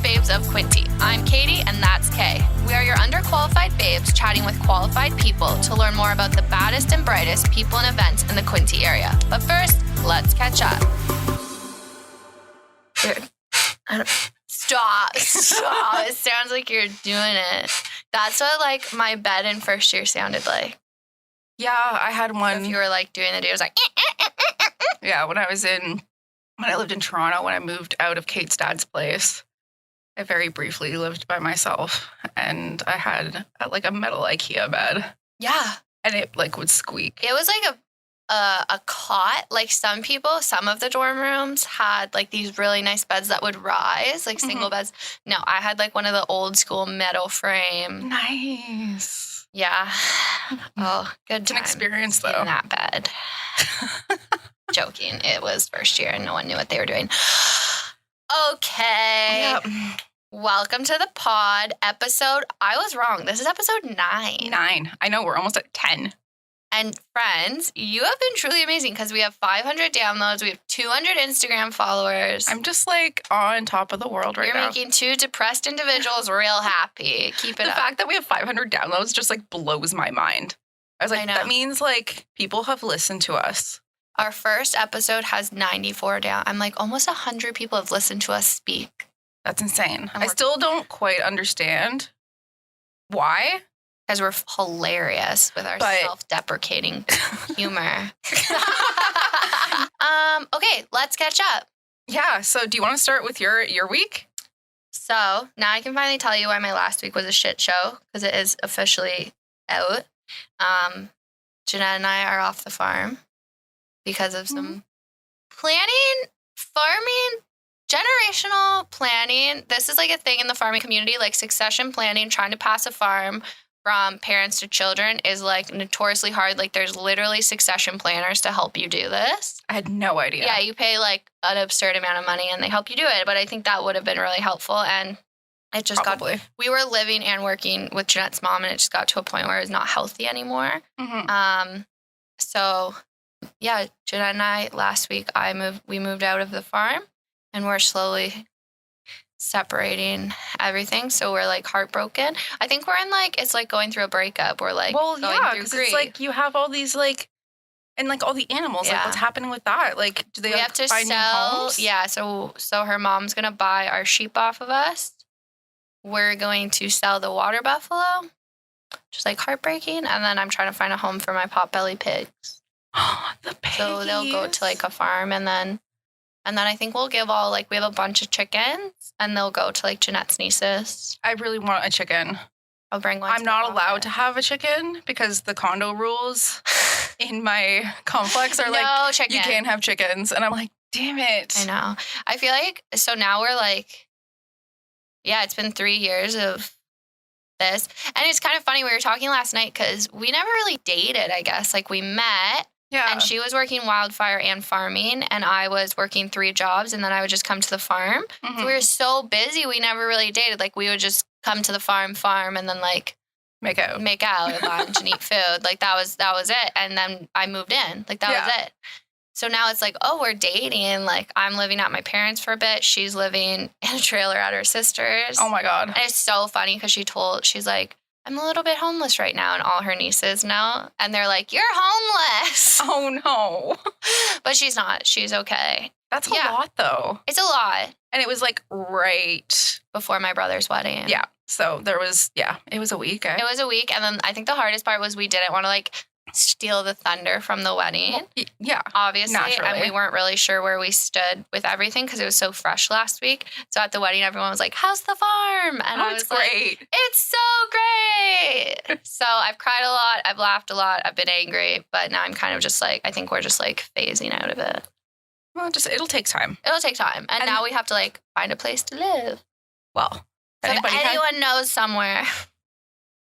Babes of Quinte. I'm Katie, and that's Kay. We are your underqualified babes chatting with qualified people to learn more about the baddest and brightest people and events in the Quinte area. But first, let's catch up. Stop. It sounds like you're doing it. That's what, like, my bed in first year sounded like. Yeah, I had one. If you were, like, doing the do, it was like... Yeah, when I lived in Toronto, when I moved out of Kate's dad's place, I very briefly lived by myself, and I had, like, a metal IKEA bed. Yeah. And it, like, would squeak. It was like a cot. Like, some of the dorm rooms had, like, these really nice beds that would rise, like single beds. No, I had, like, one of the old school metal frame. Nice. Yeah. Oh, good It's time. an experience, though. In that bed. Joking. It was first year and no one knew what they were doing. Okay. Yep. Welcome to the pod. I was wrong. This is episode 9. 9. I know, we're almost at 10. And friends, you have been truly amazing because we have 500 downloads. We have 200 Instagram followers. I'm just, like, on top of the world right now. You're making 2 depressed individuals real happy. Keep it up. The fact that we have 500 downloads just, like, blows my mind. I was like, that means, like, people have listened to us. Our first episode has 94 down. I'm like, almost 100 people have listened to us speak. That's insane. I still don't quite understand why. Because we're hilarious with our self-deprecating humor. Okay, let's catch up. Yeah, so do you want to start with your week? So now I can finally tell you why my last week was a shit show, because it is officially out. Jeanette and I are off the farm because of some farming, generational planning. This is like a thing in the farming community, like succession planning, trying to pass a farm from parents to children is like notoriously hard. Like there's literally succession planners to help you do this. I had no idea. Yeah, you pay like an absurd amount of money and they help you do it. But I think that would have been really helpful. And it just we were living and working with Jeanette's mom and it just got to a point where it was not healthy anymore. Mm-hmm. So yeah, Jeanette and I last week we moved out of the farm and we're slowly separating everything, so we're like heartbroken. I think we're in like it's like going through a breakup. We're like going through grief. It's like you have all these like and like all the animals. Like what's happening with that? Like do they have to find new homes? Yeah, so her mom's gonna buy our sheep off of us. We're going to sell the water buffalo, just like heartbreaking. And then I'm trying to find a home for my potbelly pigs. The pigs. So they'll go to like a farm and then I think we'll give we have a bunch of chickens and they'll go to like Jeanette's nieces. I really want a chicken. I'll bring one. I'm not allowed to have a chicken because the condo rules in my complex are you can't have chickens. And I'm like, damn it. I know. I feel like, so now we're like, yeah, it's been 3 years of this. And it's kind of funny. We were talking last night because we never really dated, I guess. Like we met. Yeah. And she was working wildfire and farming, and I was working 3 jobs, and then I would just come to the farm. Mm-hmm. So we were so busy, we never really dated. Like, we would just come to the farm, and then, like, make out at lunch and eat food. Like, that was it. And then I moved in. Like, that was it. So now it's like, oh, we're dating. Like, I'm living at my parents' for a bit. She's living in a trailer at her sister's. Oh, my God. And it's so funny because she's like, I'm a little bit homeless right now, and all her nieces know. And they're like, you're homeless. Oh, no. But she's not. She's okay. That's a lot, though. It's a lot. And it was, like, right before my brother's wedding. Yeah. So there was, it was a week. It was a week. And then I think the hardest part was we didn't want to, like, steal the thunder from the wedding. Well, yeah. Obviously. Naturally. And we weren't really sure where we stood with everything because it was so fresh last week. So at the wedding, everyone was like, how's the farm? And I was it's great. Like, it's so great. So I've cried a lot. I've laughed a lot. I've been angry. But now I'm kind of just like, I think we're just like phasing out of it. Well, it'll take time. It'll take time. And now we have to like find a place to live. Well, if anyone knows somewhere.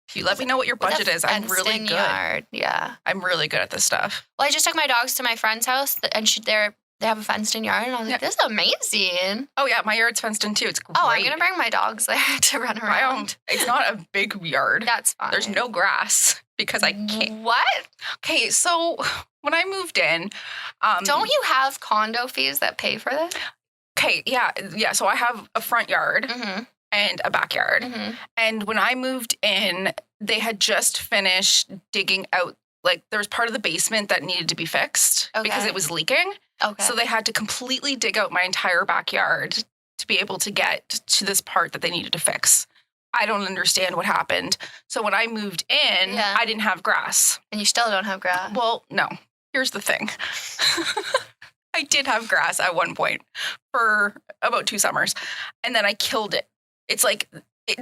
If you let me know what your budget is, I'm really good. Yard. Yeah. I'm really good at this stuff. Well, I just took my dogs to my friend's house, and they have a fenced-in yard, and I was like, this is amazing. Oh, yeah, my yard's fenced in, too. It's great. Oh, I'm going to bring my dogs there to run around. It's not a big yard. That's fine. There's no grass because I can't. What? Okay, so when I moved in... don't you have condo fees that pay for this? Okay, yeah. So I have a front yard and a backyard. And when I moved in, they had just finished digging out, like there was part of the basement that needed to be fixed because it was leaking. Okay. So they had to completely dig out my entire backyard to be able to get to this part that they needed to fix. I don't understand what happened. So when I moved in, I didn't have grass. And you still don't have grass? Well, no. Here's the thing. I did have grass at one point for about 2 summers, and then I killed it. It's like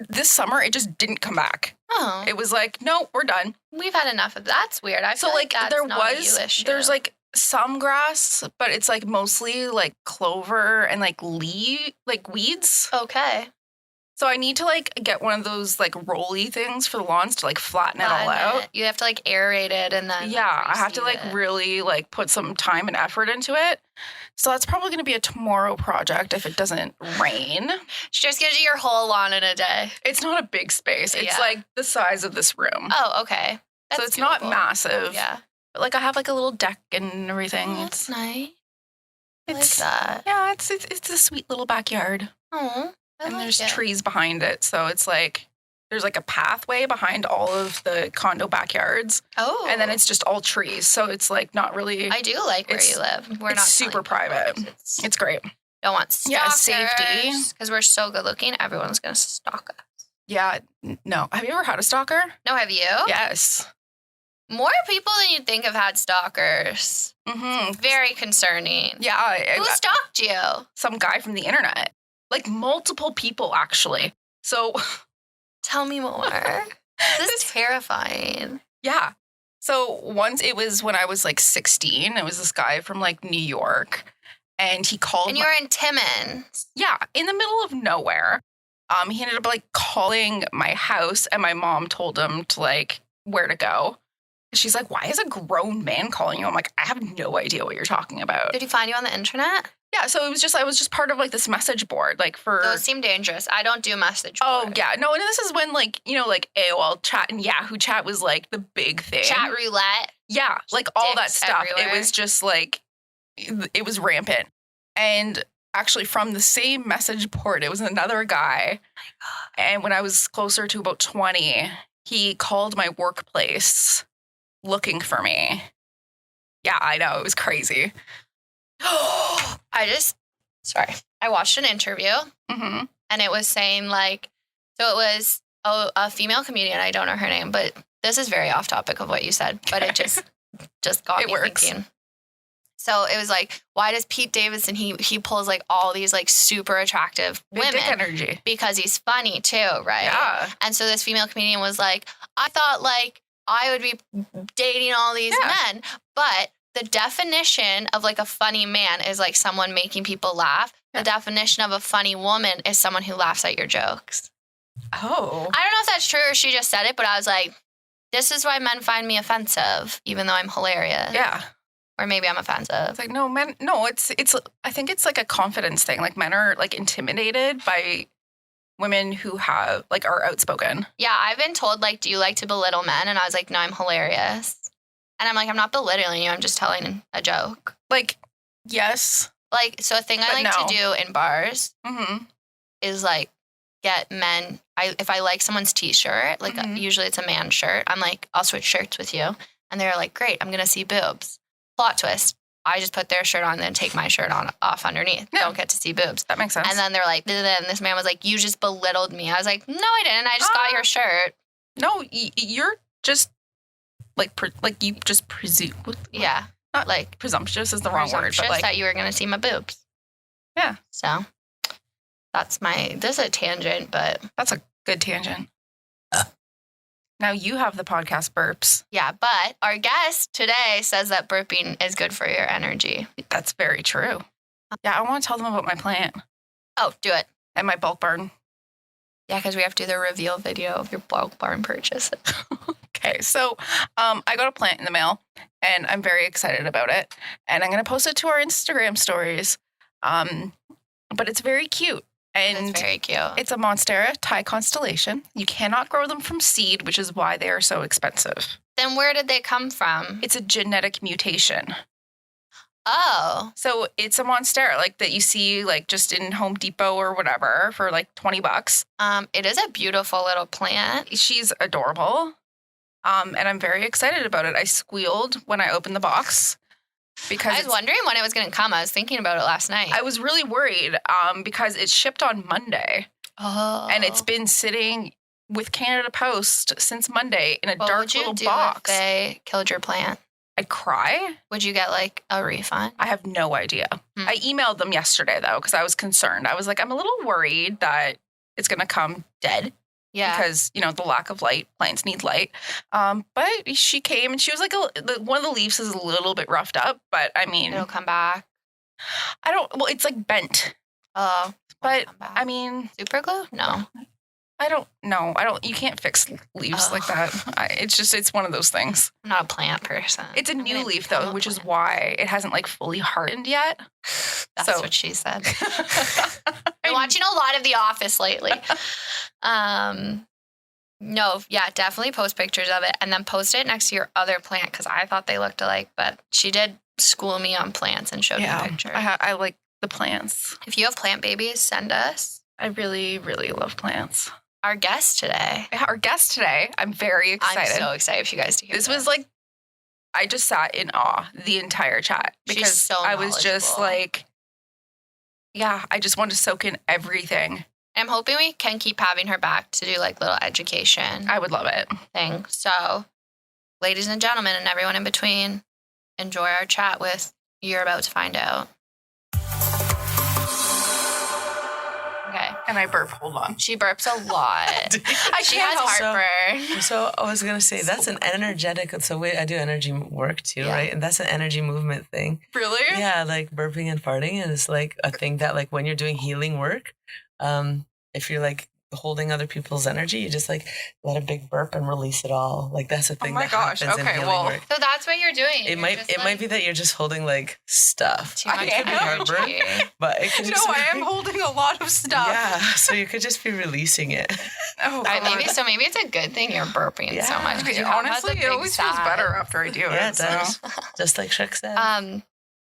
this summer, it just didn't come back. Oh. It was like, no, we're done. We've had enough of that. That's weird. I feel like that's not a you issue. There's like some grass, but it's like mostly like clover and like weeds. Okay. So I need to like get one of those like rolly things for the lawns to like flatten it all out. You have to like aerate it and then I have to like really like put some time and effort into it. So that's probably going to be a tomorrow project if it doesn't rain. She just gives you your whole lawn in a day. It's not a big space. It's like the size of this room. Oh, okay. So it's not massive. Yeah. But like I have like a little deck and everything. Oh, that's nice. I like It's that. Yeah, it's a sweet little backyard. Oh. And there's trees behind it. So it's like there's like a pathway behind all of the condo backyards. Oh. And then it's just all trees. So it's like not really. I do like where you live. We're not super private. It's great. Don't want stalkers. Safety. Because we're so good looking, everyone's going to stalk us. Yeah. No. Have you ever had a stalker? No, have you? Yes. More people than you'd think have had stalkers. Very concerning. Yeah. Who stalked you? Some guy from the internet. Like multiple people, actually. So tell me more. This is terrifying. Yeah. So once it was when I was like 16, it was this guy from like New York, and he called. And you were in Timmins. Yeah, in the middle of nowhere. He ended up like calling my house, and my mom told him to like where to go. She's like, "Why is a grown man calling you?" I'm like, "I have no idea what you're talking about." Did he find you on the internet? Yeah, so I was just part of like this message board, like for. Those seem dangerous. I don't do message board. Oh yeah, no, and this is when like like AOL chat and Yahoo chat was like the big thing. Chat roulette. Yeah, like all that stuff. Everywhere. It was just like it was rampant. And actually, from the same message board, it was another guy. Oh my God. And when I was closer to about 20, he called my workplace looking for me. Yeah, I know, it was crazy. I watched an interview and it was saying like, so it was a female comedian. I don't know her name, but this is very off topic of what you said, but it just got me thinking. So it was like, why does Pete Davidson, he pulls like all these like super attractive women? Big dick energy. Because he's funny too, right? Yeah. And so this female comedian was like, I thought like I would be dating all these men, but the definition of like a funny man is like someone making people laugh. The definition of a funny woman is someone who laughs at your jokes. Oh. I don't know if that's true or she just said it, but I was like, this is why men find me offensive, even though I'm hilarious. Yeah. Or maybe I'm offensive. It's like, no, men, no, it's, I think it's like a confidence thing. Like men are like intimidated by women who have, like, are outspoken. Yeah, I've been told, like, do you like to belittle men? And I was like, no, I'm hilarious. And I'm like, I'm not belittling you. I'm just telling a joke. Like, yes. Like, so a thing I like to do in bars is, like, get men. If I like someone's T-shirt, like, usually it's a man shirt, I'm like, I'll switch shirts with you. And they're like, great, I'm going to see boobs. Plot twist. I just put their shirt on and then take my shirt off underneath. No. Don't get to see boobs. That makes sense. And then they're like, and this man was like, you just belittled me. I was like, no, I didn't. I just got your shirt. No, you're just you just presume. Yeah. Not like presumptuous is the wrong word, but like that you were going to see my boobs. Yeah. So this is a tangent, but. That's a good tangent. Now you have the podcast burps. Yeah, but our guest today says that burping is good for your energy. That's very true. Yeah, I want to tell them about my plant. Oh, do it. And my bulk barn. Yeah, because we have to do the reveal video of your bulk barn purchase. Okay, so I got a plant in the mail, and I'm very excited about it. And I'm going to post it to our Instagram stories. But it's very cute. And it's very cute. It's a Monstera Thai constellation. You cannot grow them from seed, which is why they are so expensive. Then where did they come from? It's a genetic mutation. Oh. So it's a monstera, like that you see like just in Home Depot or whatever for like $20. It is a beautiful little plant. She's adorable. And I'm very excited about it. I squealed when I opened the box because I was wondering when it was going to come. I was thinking about it last night. I was really worried because it shipped on Monday. Oh. And it's been sitting with Canada Post since Monday in a what dark would you little do box. If they killed your plant? I'd cry. Would you get like a refund? I have no idea. I emailed them yesterday though because I was concerned. I was like, I'm a little worried that it's going to come dead. Yeah. Because, you know, the lack of light, plants need light. But she came and she was like, one of the leaves is a little bit roughed up, but I mean. It'll come back. Well, it's like bent. Oh. But I mean. Super glue? No. I don't know. You can't fix leaves like that. It's one of those things. I'm not a plant person. It's a new leaf though, which is why it hasn't like fully hardened yet. That's what she said. I'm watching a lot of The Office lately. No, yeah, definitely post pictures of it and then post it next to your other plant because I thought they looked alike, but she did school me on plants and showed me pictures. I like the plants. If you have plant babies, send us. I really, really love plants. Our guest today, I'm very excited. I'm so excited for you guys to hear this. Was like, I just sat in awe the entire chat because I was just like, yeah, I just wanted to soak in everything. I'm hoping we can keep having her back to do like little education. I would love it. Thing. So, ladies and gentlemen, and everyone in between, enjoy our chat with You're About to Find Out. Okay. And I burp. Hold on. She burps a lot. She has heartburn. So I was going to say, that's an energetic, I do energy work too, right? And that's an energy movement thing. Really? Yeah, like burping and farting is like a thing that like when you're doing healing work, if you're like holding other people's energy, you just like let a big burp and release it all. Like that's a thing that happens in healing work. So that's what you're doing. It might be that you're just holding like stuff. Too much it could be heartburn, but it could just I am holding a lot of stuff. Yeah, so you could just be releasing it. Oh, maybe it's a good thing you're burping so much. Honestly, it always feels better after I do it. Yeah, it does. Just like Shrek said.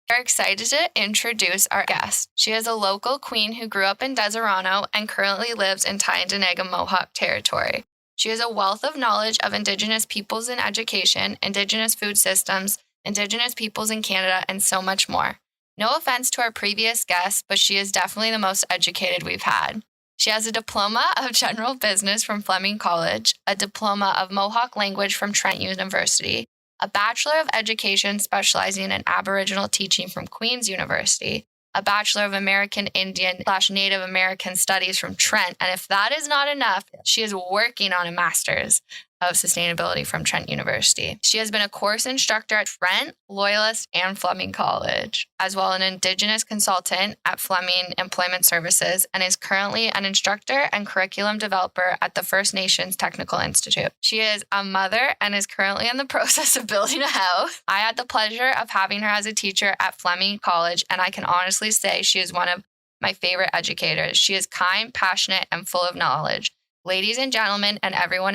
We're excited to introduce our guest. She is a local queen who grew up in Deseronto and currently lives in Tyendinaga Mohawk Territory. She has a wealth of knowledge of Indigenous peoples in education, Indigenous food systems, Indigenous peoples in Canada, and so much more. No offense to our previous guests, but she is definitely the most educated we've had. She has a Diploma of General Business from Fleming College, a Diploma of Mohawk Language from Trent University, a Bachelor of Education specializing in Aboriginal Teaching from Queen's University, a Bachelor of American Indian/Native American Studies from Trent, and if that is not enough, she is working on a Master's of Sustainability from Trent University. She has been a course instructor at Trent, Loyalist, and Fleming College, as well as an Indigenous Consultant at Fleming Employment Services, and is currently an instructor and curriculum developer at the First Nations Technical Institute. She is a mother and is currently in the process of building a house. I had the pleasure of having her as a teacher at Fleming College, and I can honestly say she is one of my favorite educators. She is kind, passionate, and full of knowledge. Ladies and gentlemen, and everyone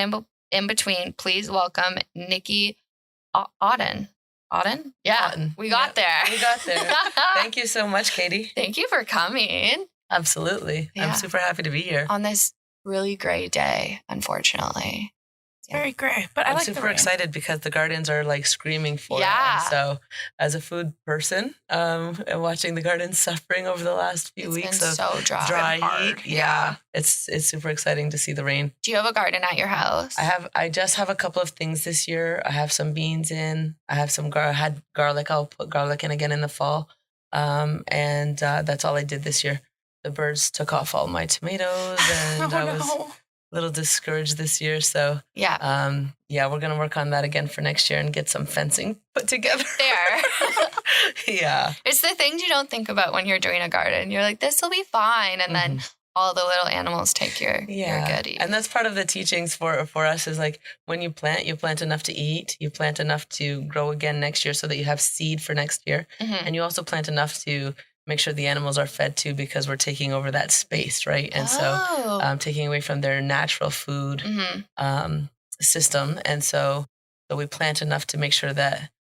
in between, please welcome Nikki Auten. Auten? Yeah, Auten. We got there. Thank you so much, Katie. Thank you for coming. Absolutely. Yeah. I'm super happy to be here. On this really gray day, unfortunately. It's very gray, but I'm super excited because the gardens are like screaming for it. And so as a food person, and watching the gardens suffering over the last few weeks of so dry heat. Yeah. It's super exciting to see the rain. Do you have a garden at your house? I just have a couple of things this year. I have some beans in. I have some had garlic. I'll put garlic in again in the fall. And that's all I did this year. The birds took off all my tomatoes and I was a little discouraged this year. So we're going to work on that again for next year and get some fencing put together. There. Yeah. It's the things you don't think about when you're doing a garden. You're like, this will be fine. And then all the little animals take your goodies. And that's part of the teachings for us is like when you plant enough to eat, you plant enough to grow again next year so that you have seed for next year. And you also plant enough to make sure the animals are fed too, because we're taking over that space, right? And so taking away from their natural food system. And so we plant enough to make sure that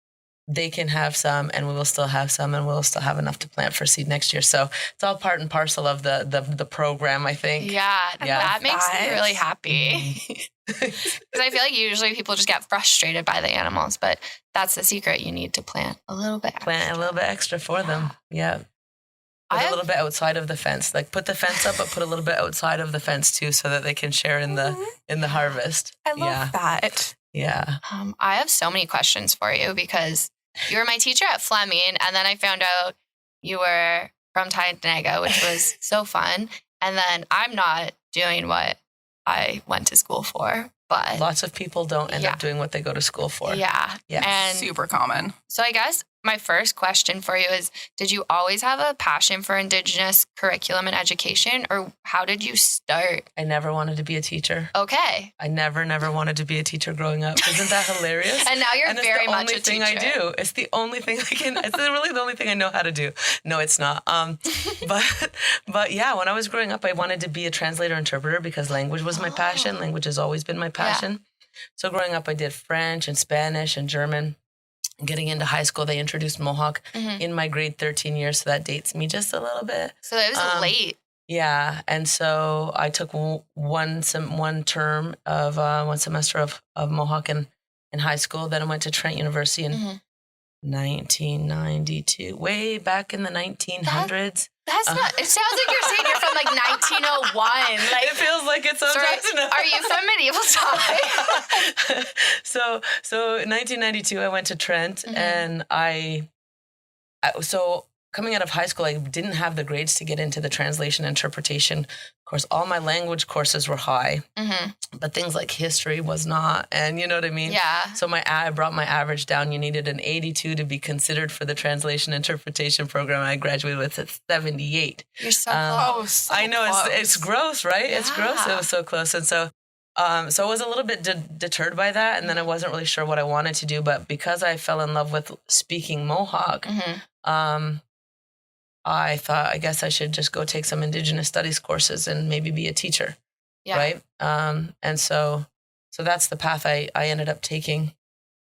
they can have some, and we will still have some, and we'll still have enough to plant for seed next year. So it's all part and parcel of the program, I think. Yeah, that makes me really Mm-hmm. happy. Because I feel like usually people just get frustrated by the animals, but that's the secret. You need to plant a little bit extra. Plant a little bit extra for them. Yeah. Put a little bit outside of the fence. Like put the fence up, but put a little bit outside of the fence too, so that they can share in the harvest. I love that. Yeah. I have so many questions for you because you were my teacher at Fleming, and then I found out you were from Tyendinaga, which was so fun. And then I'm not doing what I went to school for, but Lots of people don't end up doing what they go to school for. Yeah. And Super common. so I guess my first question for you is, did you always have a passion for Indigenous curriculum and education, or how did you start? I never wanted to be a teacher. Okay. I never wanted to be a teacher growing up. Isn't that hilarious? And now you're very much a teacher. It's the only thing I do. It's the only thing I can. It's really the only thing I know how to do. No, it's not. But yeah, when I was growing up, I wanted to be a translator interpreter because language was my passion. Language has always been my passion. Yeah. So growing up, I did French and Spanish and German. Getting into high school, they introduced Mohawk in my grade 13 year, so that dates me just a little bit. So that was late. Yeah, and so I took one semester of Mohawk in high school. Then I went to Trent University in 1992, way back in the 1900s. That's not. It sounds like you're saying you're from like 1901. Like it feels like it's sometimes. Are you from medieval time? So in 1992, I went to Trent, and so coming out of high school, I didn't have the grades to get into the translation interpretation course. All my language courses were high, but things like history was not. And you know what I mean? Yeah. So I brought my average down. You needed an 82 to be considered for the translation interpretation program. I graduated with a 78. You're so close. I know, it's gross, right? Yeah. It's gross. It was so close. And so I was a little bit deterred by that. And then I wasn't really sure what I wanted to do. But because I fell in love with speaking Mohawk, I thought, I guess I should just go take some Indigenous studies courses and maybe be a teacher, right? And so that's the path I ended up taking.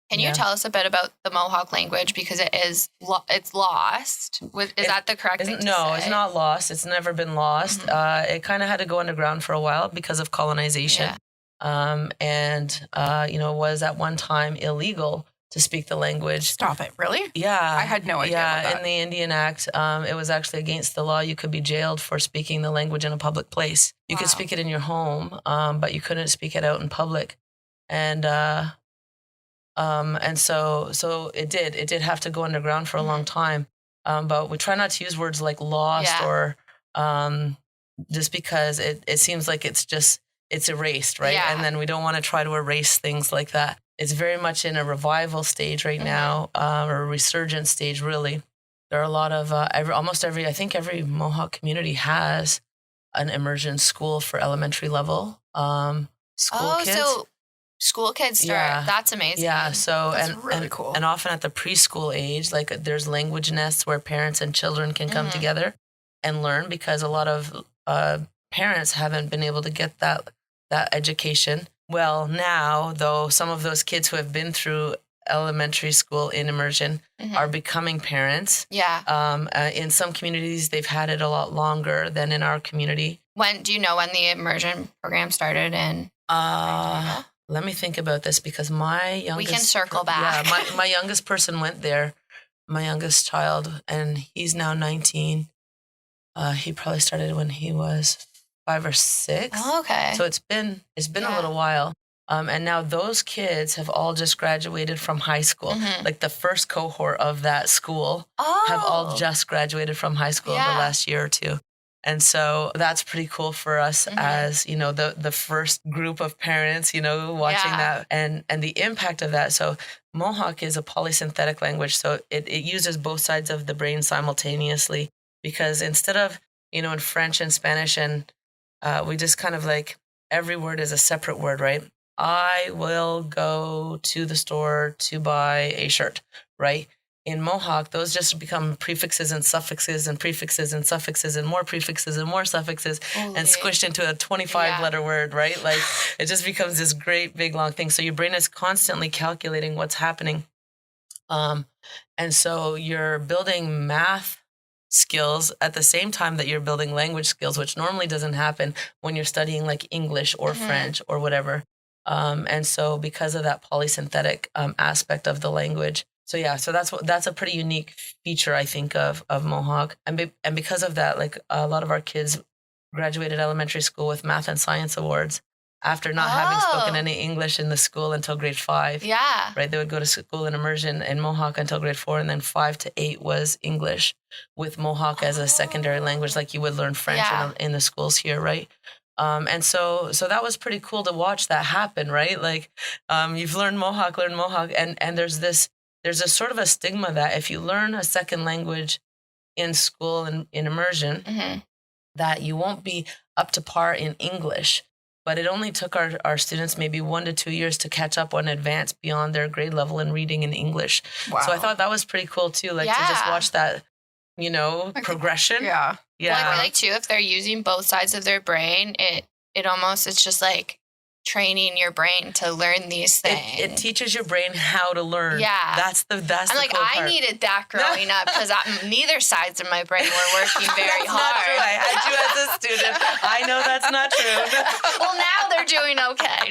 Can you tell us a bit about the Mohawk language, because it's lost? Is that the correct thing to say? No, it's not lost. It's never been lost. It kind of had to go underground for a while because of colonization, and it was at one time illegal to speak the language. Stop it. Really? Yeah. I had no idea about that. In the Indian Act, it was actually against the law. You could be jailed for speaking the language in a public place. You could speak it in your home, but you couldn't speak it out in public. And so it did have to go underground for a long time. But we try not to use words like lost or just because it seems like it's erased, right? Yeah. And then we don't want to try to erase things like that. It's very much in a revival stage right now, or a resurgence stage, really. There are a lot of, I think every Mohawk community has an immersion school for elementary level school kids. So school kids start. Yeah. That's amazing. Yeah, so That's really cool. And often at the preschool age, like there's language nests where parents and children can come together and learn, because a lot of parents haven't been able to get that education. Well, now, though, some of those kids who have been through elementary school in immersion are becoming parents. Yeah. In some communities, they've had it a lot longer than in our community. Do you know when the immersion program started in? Let me think about this, because my youngest... We can circle back. Yeah, my youngest person went there, my youngest child, and he's now 19. He probably started when he was 5 or 6. Oh, okay. So it's been a little while. And now those kids have all just graduated from high school. Like the first cohort of that school have all just graduated from high school in the last year or two. And so that's pretty cool for us as, the first group of parents, watching that and the impact of that. So Mohawk is a polysynthetic language. So it uses both sides of the brain simultaneously, because instead of, in French and Spanish and we just kind of like every word is a separate word, right? I will go to the store to buy a shirt, right? In Mohawk, those just become prefixes and suffixes and prefixes and suffixes and more prefixes and more suffixes and squished into a 25-letter word, right? Like it just becomes this great big long thing. So your brain is constantly calculating what's happening And so you're building math skills at the same time that you're building language skills, which normally doesn't happen when you're studying like English or French or whatever. And so because of that polysynthetic aspect of the language, so that's a pretty unique feature, I think, of Mohawk. And because of that, like a lot of our kids graduated elementary school with math and science awards after not having spoken any English in the school until grade 5. Yeah. Right. They would go to school in immersion in Mohawk until grade 4, and then 5 to 8 was English with Mohawk as a secondary language, like you would learn French in the schools here, right? And so that was pretty cool to watch that happen, right? Like you've learn Mohawk, and there's a sort of a stigma that if you learn a second language in school and in immersion, that you won't be up to par in English. But it only took our students maybe 1 to 2 years to catch up and advance beyond their grade level in reading in English. Wow. So I thought that was pretty cool too, like to just watch that, progression. Yeah. Well, I feel like too, if they're using both sides of their brain, it almost, it's just like training your brain to learn these things. It teaches your brain how to learn. Yeah. That's I'm the like, cool I part. needed that growing up because neither sides of my brain were working very That's not true. hard. I had you as a student. I know that's not true. Well, now they're doing okay.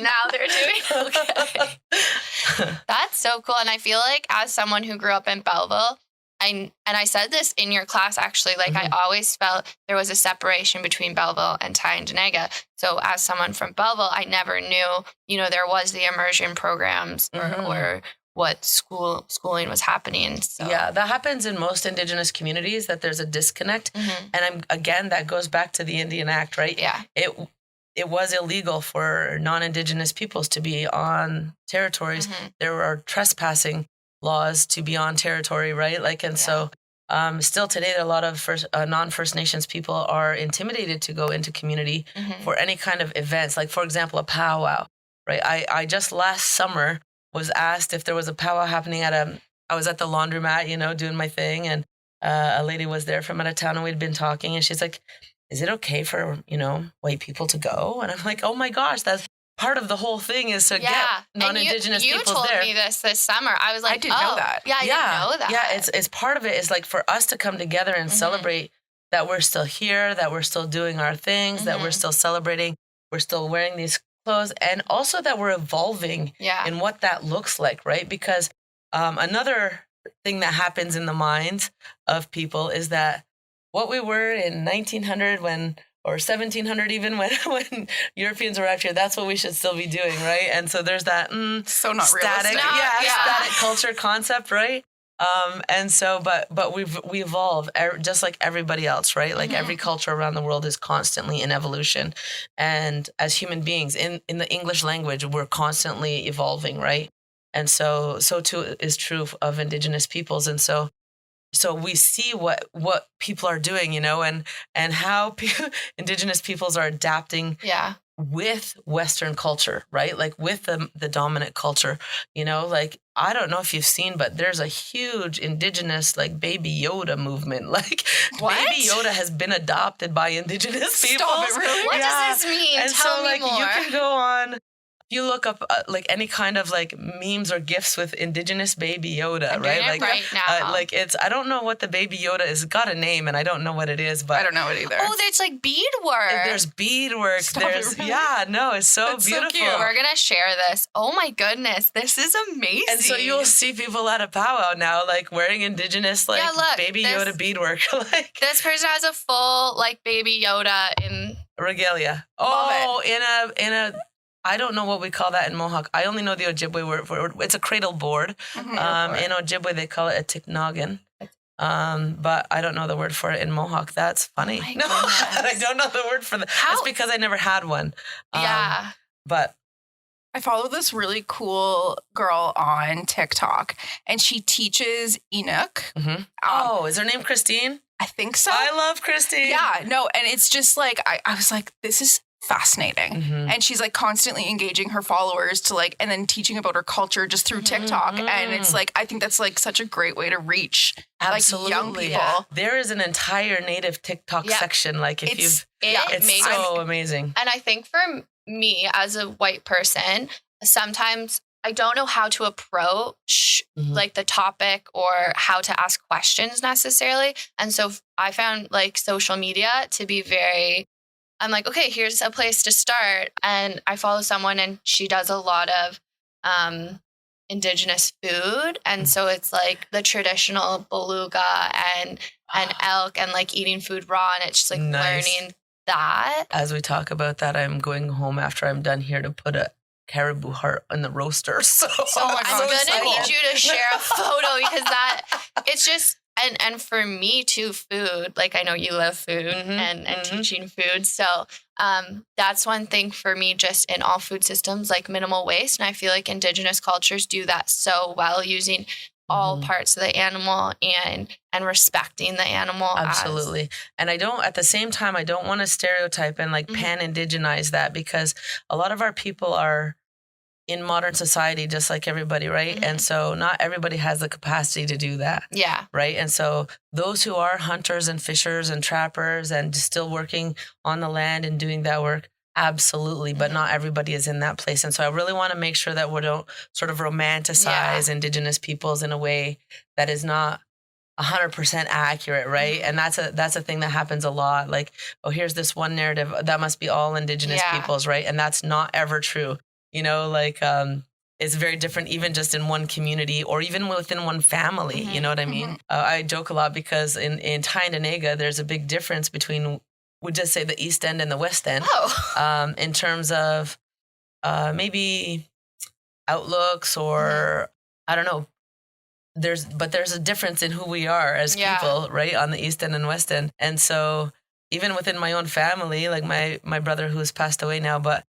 That's so cool. And I feel like as someone who grew up in Belleville, and I said this in your class, actually, like I always felt there was a separation between Belleville and Tyendinaga. So as someone from Belleville, I never knew, there was the immersion programs or what schooling was happening. So. Yeah, that happens in most Indigenous communities, that there's a disconnect. And that goes back to the Indian Act, right? Yeah. It was illegal for non-Indigenous peoples to be on territories. There are trespassing laws to be on territory, right? So still today, a lot of non-First Nations people are intimidated to go into community for any kind of events. Like, for example, a powwow, right? I just last summer was asked if there was a powwow happening I was at the laundromat, doing my thing. And a lady was there from out of town and we'd been talking and she's like, is it okay for, white people to go? And I'm like, oh my gosh, that's part of the whole thing is to get non-Indigenous peoples there. You told me this summer. I was like, I didn't know that. Yeah, I didn't know that. Yeah, it's part of it is like for us to come together and celebrate that we're still here, that we're still doing our things, that we're still celebrating, we're still wearing these clothes, and also that we're evolving in what that looks like, right? Because another thing that happens in the minds of people is that what we were in 1900 or 1700 even when Europeans were out here, that's what we should still be doing, right? And so there's that so not static, realistic. static culture concept, right? And so, but we evolve just like everybody else, right? Like every culture around the world is constantly in evolution, and as human beings in the English language, we're constantly evolving, right? And so too is true of Indigenous peoples, and so we see what people are doing, and how Indigenous peoples are adapting with Western culture, right? Like with the dominant culture, like, I don't know if you've seen, but there's a huge Indigenous like Baby Yoda movement. Like what? Baby Yoda has been adopted by Indigenous people. Stop it, really? What does this mean? And Tell me more. You can go on. You look up like any kind of like memes or gifs with Indigenous Baby Yoda, I'm right? doing it right now. I don't know what the Baby Yoda is. Got a name, and I don't know what it is, but I don't know it either. Oh, there's like beadwork. There's beadwork. Stop it, really? No, it's so That's so beautiful. cute. We're gonna share this. Oh my goodness, this is amazing. And so you'll see people at a powwow now, like wearing Indigenous like Baby Yoda beadwork. Like this person has a full like Baby Yoda in regalia. Love in a. I don't know what we call that in Mohawk. I only know the Ojibwe word for it. It's a cradle board. In Ojibwe, they call it a tiknoggin. But I don't know the word for it in Mohawk. That's funny. Oh no, I don't know the word for that. That's because I never had one. But I follow this really cool girl on TikTok, and she teaches Enoch. Is her name Christine? I think so. I love Christine. Yeah, no, and it's just like, I was like, this is fascinating. And she's like constantly engaging her followers to like, and then teaching about her culture just through TikTok. And it's like, I think that's like such a great way to reach like young people. Yeah. There is an entire native TikTok section. Like if it's so amazing. And I think for me as a white person, sometimes I don't know how to approach like the topic or how to ask questions necessarily. And so I found like social media to be I'm like, okay, here's a place to start. And I follow someone and she does a lot of Indigenous food. And so it's like the traditional beluga and elk and like eating food raw. And it's just like learning that. As we talk about that, I'm going home after I'm done here to put a caribou heart in the roaster. So I'm gonna need you to share a photo because it's just and for me too, food, like I know you love food and teaching food, so that's one thing for me, just in all food systems, like minimal waste. And I feel like Indigenous cultures do that so well, using all parts of the animal and respecting the animal. Absolutely. And at the same time, I don't want to stereotype and like pan-indigenize that, because a lot of our people are in modern society just like everybody, right? And so not everybody has the capacity to do that. Yeah. Right? And so those who are hunters and fishers and trappers and still working on the land and doing that work, absolutely, but not everybody is in that place. And so I really want to make sure that we don't sort of romanticize Indigenous peoples in a way that is not 100% accurate, right? And that's a thing that happens a lot. Like, oh, here's this one narrative that must be all Indigenous peoples, right? And that's not ever true. You know, like it's very different, even just in one community or even within one family. You know what I mean? I joke a lot because in Tyendinaga, there's a big difference between, we just say the East End and the West End, in terms of maybe outlooks or I don't know. There's a difference in who we are as people, right, on the East End and West End. And so even within my own family, like my brother who's passed away now, but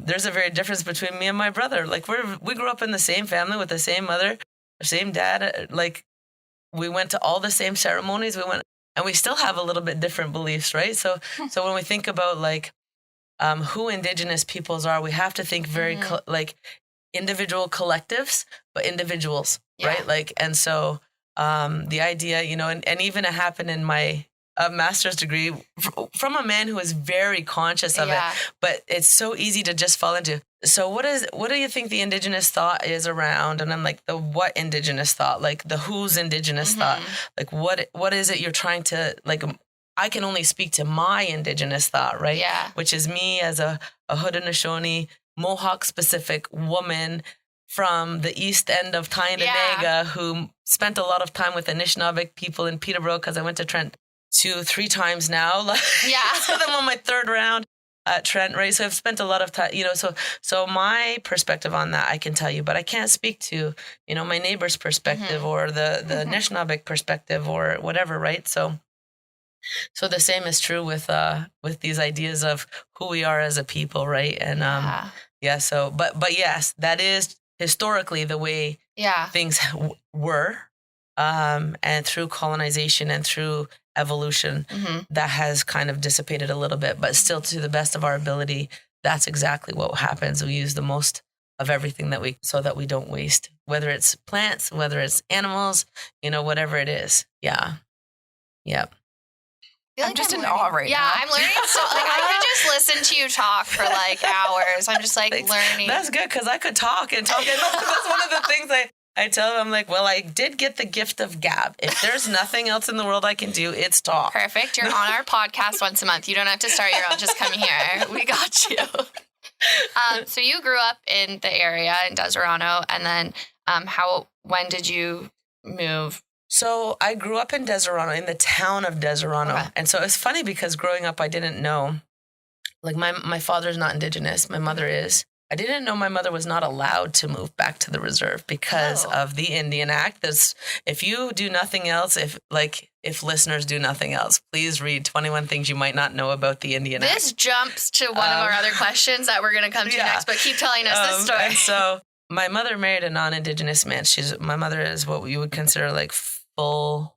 there's a very difference between me and my brother. Like we grew up in the same family with the same mother, the same dad. Like we went to all the same ceremonies. And we still have a little bit different beliefs, right? So when we think about like who Indigenous peoples are, we have to think very like individual collectives, but individuals, right? Like, and so the idea, you know, and even it happened in my master's degree from a man who is very conscious of it, but it's so easy to just fall into. So what do you think the Indigenous thought is around? And I'm like, the what Indigenous thought, like the who's Indigenous thought, like what is it you're trying to, like, I can only speak to my Indigenous thought, right? Yeah. Which is me as a Haudenosaunee, Mohawk specific woman from the East End of Tyendinaga who spent a lot of time with Anishinaabe people in Peterborough, because I went to Trent 2-3 times now. So I'm on my third round at Trent, right? So I've spent a lot of time, you know, so my perspective on that I can tell you, but I can't speak to, you know, my neighbor's perspective or the Anishinaabe perspective or whatever, right? So the same is true with these ideas of who we are as a people, right? And so but yes, that is historically the way things were, and through colonization and through evolution, that has kind of dissipated a little bit, but still, to the best of our ability, that's exactly what happens. We use the most of everything so that we don't waste, whether it's plants, whether it's animals, you know, whatever it is. Yeah. Yep. I'm just in awe right now. Yeah, I'm learning so, like, I could just listen to you talk for like hours. I'm just like learning. That's good, because I could talk and talk. And that's one of the things I tell them. I'm like, well, I did get the gift of gab. If there's nothing else in the world I can do, it's talk. Perfect. You're on our podcast once a month. You don't have to start your own. Just come here. We got you. So you grew up in the area in Deseronto, and then when did you move? So I grew up in Deseronto, in the town of Deseronto. Okay. And so it's funny because growing up, I didn't know, like my father's not Indigenous. My mother is. I didn't know my mother was not allowed to move back to the reserve because of the Indian Act. If you do nothing else, if listeners do nothing else, please read 21 Things You Might Not Know About the Indian Act. This jumps to one of our other questions that we're going to come to next, but keep telling us this story. And so my mother married a non-Indigenous man. My mother is what you would consider like full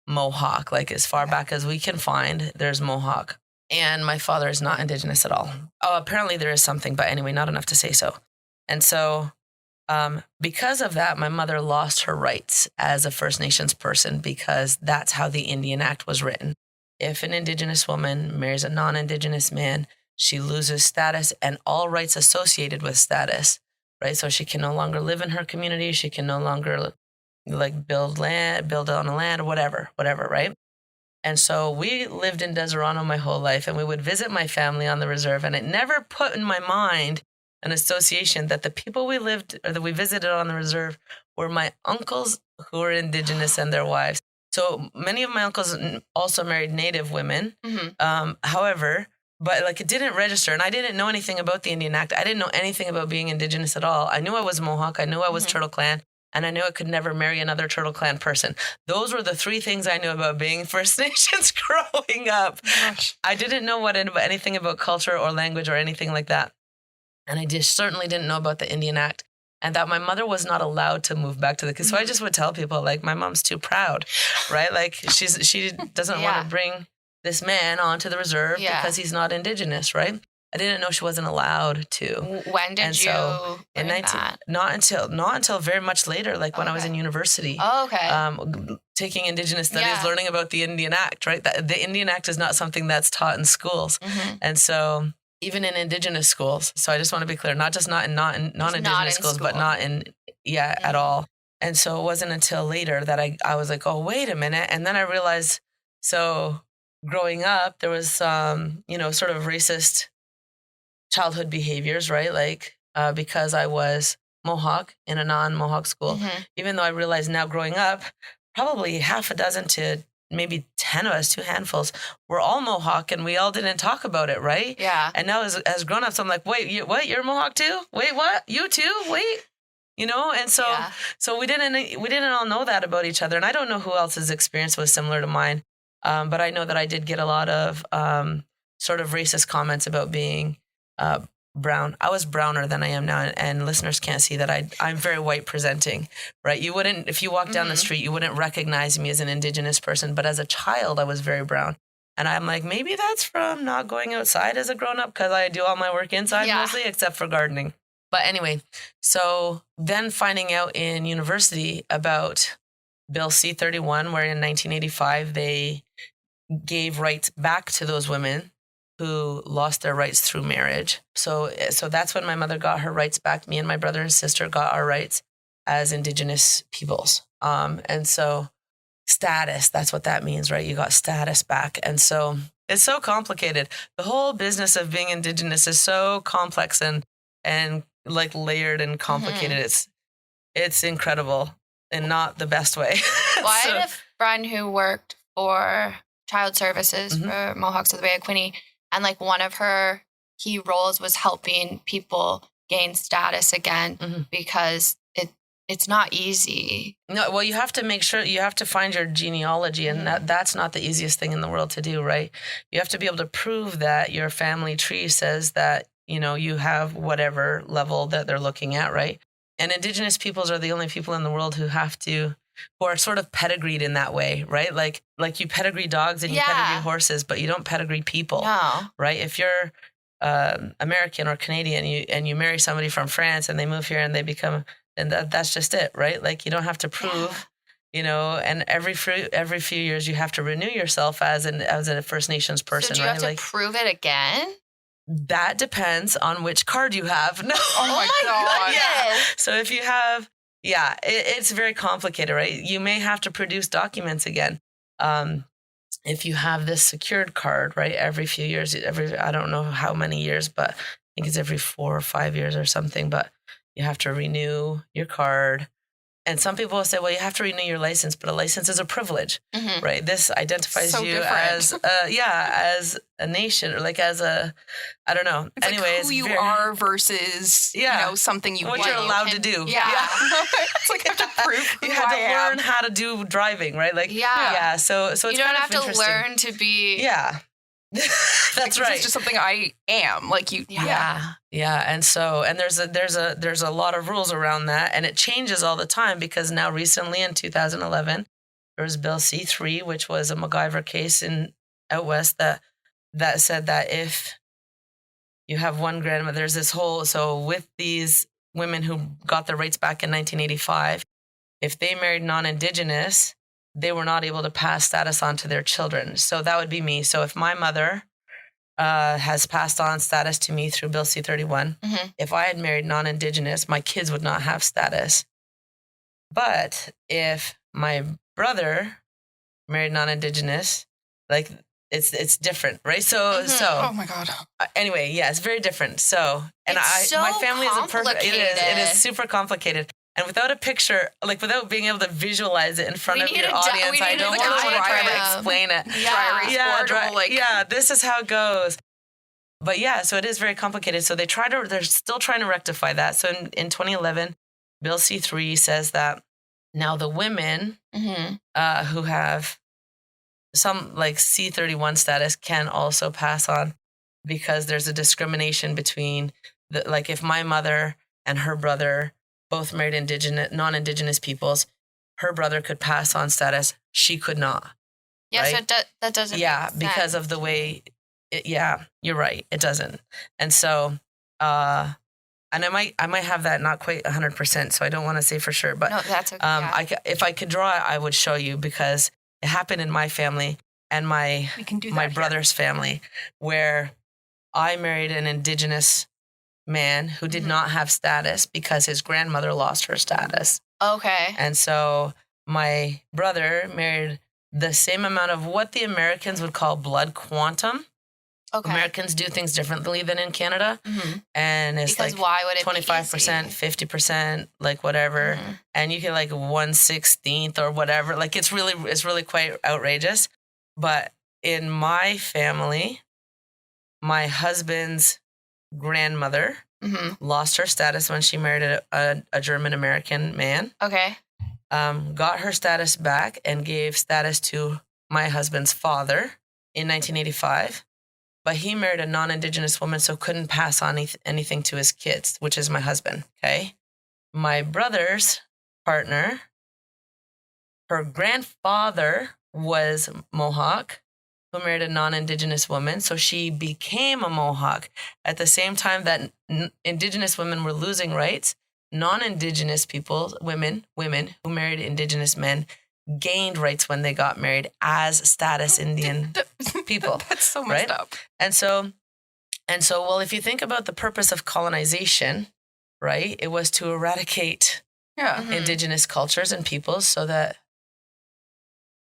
Mohawk, like as far back as we can find, there's Mohawk. And my father is not Indigenous at all. Oh, apparently there is something, but anyway, not enough to say so. And so because of that, my mother lost her rights as a First Nations person, because that's how the Indian Act was written. If an Indigenous woman marries a non-Indigenous man, she loses status and all rights associated with status. right? So she can no longer live in her community. She can no longer like build on a land, whatever, right? And so we lived in Deseronto my whole life, and we would visit my family on the reserve. And it never put in my mind an association that the people we visited on the reserve were my uncles who were Indigenous and their wives. So many of my uncles also married Native women. However, but like it didn't register, and I didn't know anything about the Indian Act. I didn't know anything about being Indigenous at all. I knew I was Mohawk. I knew I was Turtle Clan. And I knew I could never marry another Turtle Clan person. Those were the three things I knew about being First Nations growing up. Gosh. I didn't know anything about culture or language or anything like that. And I just certainly didn't know about the Indian Act, and that my mother was not allowed to move back to the... So I just would tell people, like, my mom's too proud, right? Like, she doesn't want to bring this man onto the reserve because he's not Indigenous, right? I didn't know she wasn't allowed to. When did you bring that? Not until very much later, like when I was in university. Oh, okay. Taking Indigenous studies, learning about the Indian Act, right? The Indian Act is not something that's taught in schools. And so even in Indigenous schools, so I just want to be clear, not in non-Indigenous schools, but not in, at all. And so it wasn't until later that I was like, oh, wait a minute. And then I realized, so growing up, there was some, sort of racist childhood behaviors, right? Like, because I was Mohawk in a non-Mohawk school, even though I realized now growing up, probably half a dozen to maybe 10 of us, 2 handfuls, we're all Mohawk and we all didn't talk about it, right? Yeah. And now as grown-ups, I'm like, wait, you're Mohawk too? Wait, what? You too? Wait. And so we didn't all know that about each other. And I don't know who else's experience was similar to mine. But I know that I did get a lot of sort of racist comments about being brown. I was browner than I am now, and listeners can't see that I'm very white presenting, right? You wouldn't, if you walk down the street, you wouldn't recognize me as an Indigenous person, but as a child, I was very brown. And I'm like, maybe that's from not going outside as a grown-up, because I do all my work inside mostly, except for gardening. But anyway, so then finding out in university about Bill C-31, where in 1985, they gave rights back to those women who lost their rights through marriage. So that's when my mother got her rights back. Me and my brother and sister got our rights as Indigenous peoples. And so status, that's what that means, right? You got status back. And so it's so complicated. The whole business of being Indigenous is so complex and like layered and complicated. It's incredible in not the best way. Well, I had a friend who worked for child services for Mohawks of the Bay of Quinte. And like one of her key roles was helping people gain status again because it's not easy. No, well, you have to make sure, you have to find your genealogy, and that's not the easiest thing in the world to do, right? You have to be able to prove that your family tree says that, you have whatever level that they're looking at, right? And Indigenous peoples are the only people in the world who are sort of pedigreed in that way, right? Like you pedigree dogs and you pedigree horses, but you don't pedigree people, right? If you're American or Canadian and you marry somebody from France and they move here and they become, and that's just it, right? Like you don't have to prove, and every few years you have to renew yourself as a First Nations person, so do you have to prove it again? That depends on which card you have. No. Oh my God. Yeah. So if you have, it's very complicated, right? You may have to produce documents again. If you have this secured card, right? Every few years, I don't know how many years, but I think it's every 4 or 5 years or something, but you have to renew your card. And some people will say, well, you have to renew your license, but a license is a privilege, right? This identifies you as a nation, or like as a, I don't know. It's anyway, like who you are versus, something what you're allowed to do. Yeah. It's like you have to prove who you had to learn how to do driving, right? Like, So it's you don't have to learn to be. Yeah. That's right. It's just something I am, like you. Yeah. And so, and there's a lot of rules around that, and it changes all the time, because now recently in 2011 there was Bill C-3, which was a MacGyver case out west that said that if you have one grandmother, there's this whole, so with these women who got their rights back in 1985, if they married non-Indigenous, they were not able to pass status on to their children. So that would be me. So if my mother has passed on status to me through Bill C-31. If I had married non-Indigenous, my kids would not have status. But if my brother married non-Indigenous, like it's different, right? So Oh my God. Anyway, yeah, it's very different. So, and It's so my family is a perfect. It is complicated. super complicated. And without a picture, like without being able to visualize it in front We of need your a audience, I need don't a want to try to diagram. explain it. Yeah. Yeah, this is how it goes. But yeah, so it is very complicated. So they're still trying to rectify that. So in 2011, Bill C-3 says that now the women who have some like C-31 status can also pass on, because there's a discrimination between like if my mother and her brother both married non-Indigenous peoples, her brother could pass on status, she could not. Yeah, right? so that doesn't make sense. Because of the way you're right, it doesn't. And so and I might have that not quite 100%, so I don't want to say for sure, but no, that's okay. if I could draw it, I would show you, because it happened in my family and my brother's family, where I married an Indigenous man who did not have status because his grandmother lost her status. Okay. And so my brother married the same amount of what the Americans would call blood quantum. Okay. Americans do things differently than in Canada. And it's because like why would it 25%, 50%, like whatever. And you get like 1/16 or whatever. Like it's really quite outrageous. But in my family, my husband's grandmother lost her status when she married a German American man. Okay. Got her status back and gave status to my husband's father in 1985. But he married a non-Indigenous woman, so couldn't pass on anything to his kids, which is my husband, okay? My brother's partner, her grandfather was Mohawk, who married a non-Indigenous woman, so she became a Mohawk. At the same time that Indigenous women were losing rights, non-Indigenous people, women who married Indigenous men, gained rights when they got married as status Indian people. That's so messed up. And so, well, if you think about the purpose of colonization, right, it was to eradicate Indigenous cultures and peoples so that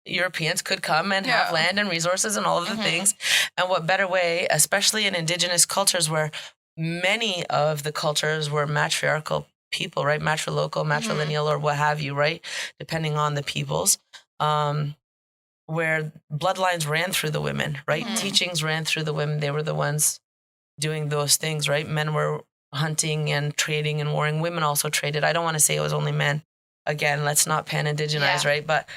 Europeans could come and have land and resources and all of the things. And what better way, especially in Indigenous cultures where many of the cultures were matriarchal people, right? Matrilocal, matrilineal, or what have you, right? Depending on the peoples, where bloodlines ran through the women, right? Teachings ran through the women. They were the ones doing those things, right? Men were hunting and trading and warring. Women also traded. I don't want to say it was only men. Again, let's not pan-indigenize, right? But,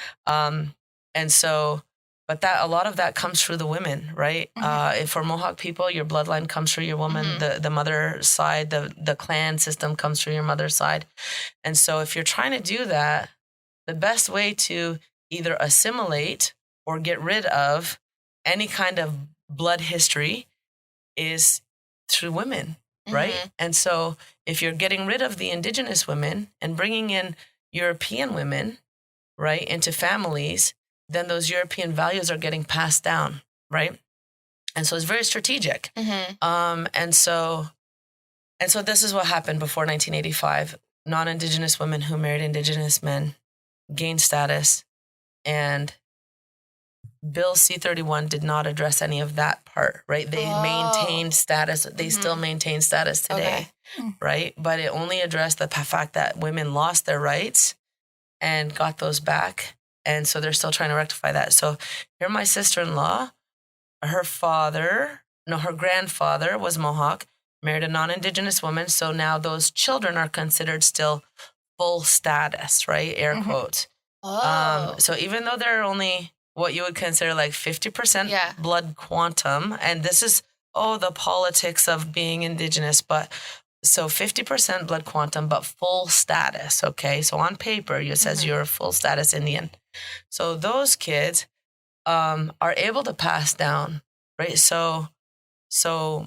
and so, but that a lot of that comes through the women, right? If for Mohawk people, your bloodline comes through your woman, the mother side, the clan system comes through your mother's side. And so if you're trying to do that, the best way to either assimilate or get rid of any kind of blood history is through women, right? And so if you're getting rid of the Indigenous women and bringing in European women, right, into families, then those European values are getting passed down, right? And so it's very strategic. And so this is what happened before 1985. Non-Indigenous women who married Indigenous men gained status, and Bill C-31 did not address any of that part, right? They maintained status. They still maintain status today, right? But it only addressed the fact that women lost their rights and got those back. And so they're still trying to rectify that. So here my sister-in-law, her grandfather was Mohawk, married a non-Indigenous woman. So now those children are considered still full status, right? Air quotes. So even though they're only what you would consider like 50% blood quantum, and this is, the politics of being Indigenous, but so 50% blood quantum, but full status, okay? So on paper, it says you're a full status Indian. So those kids are able to pass down, right? So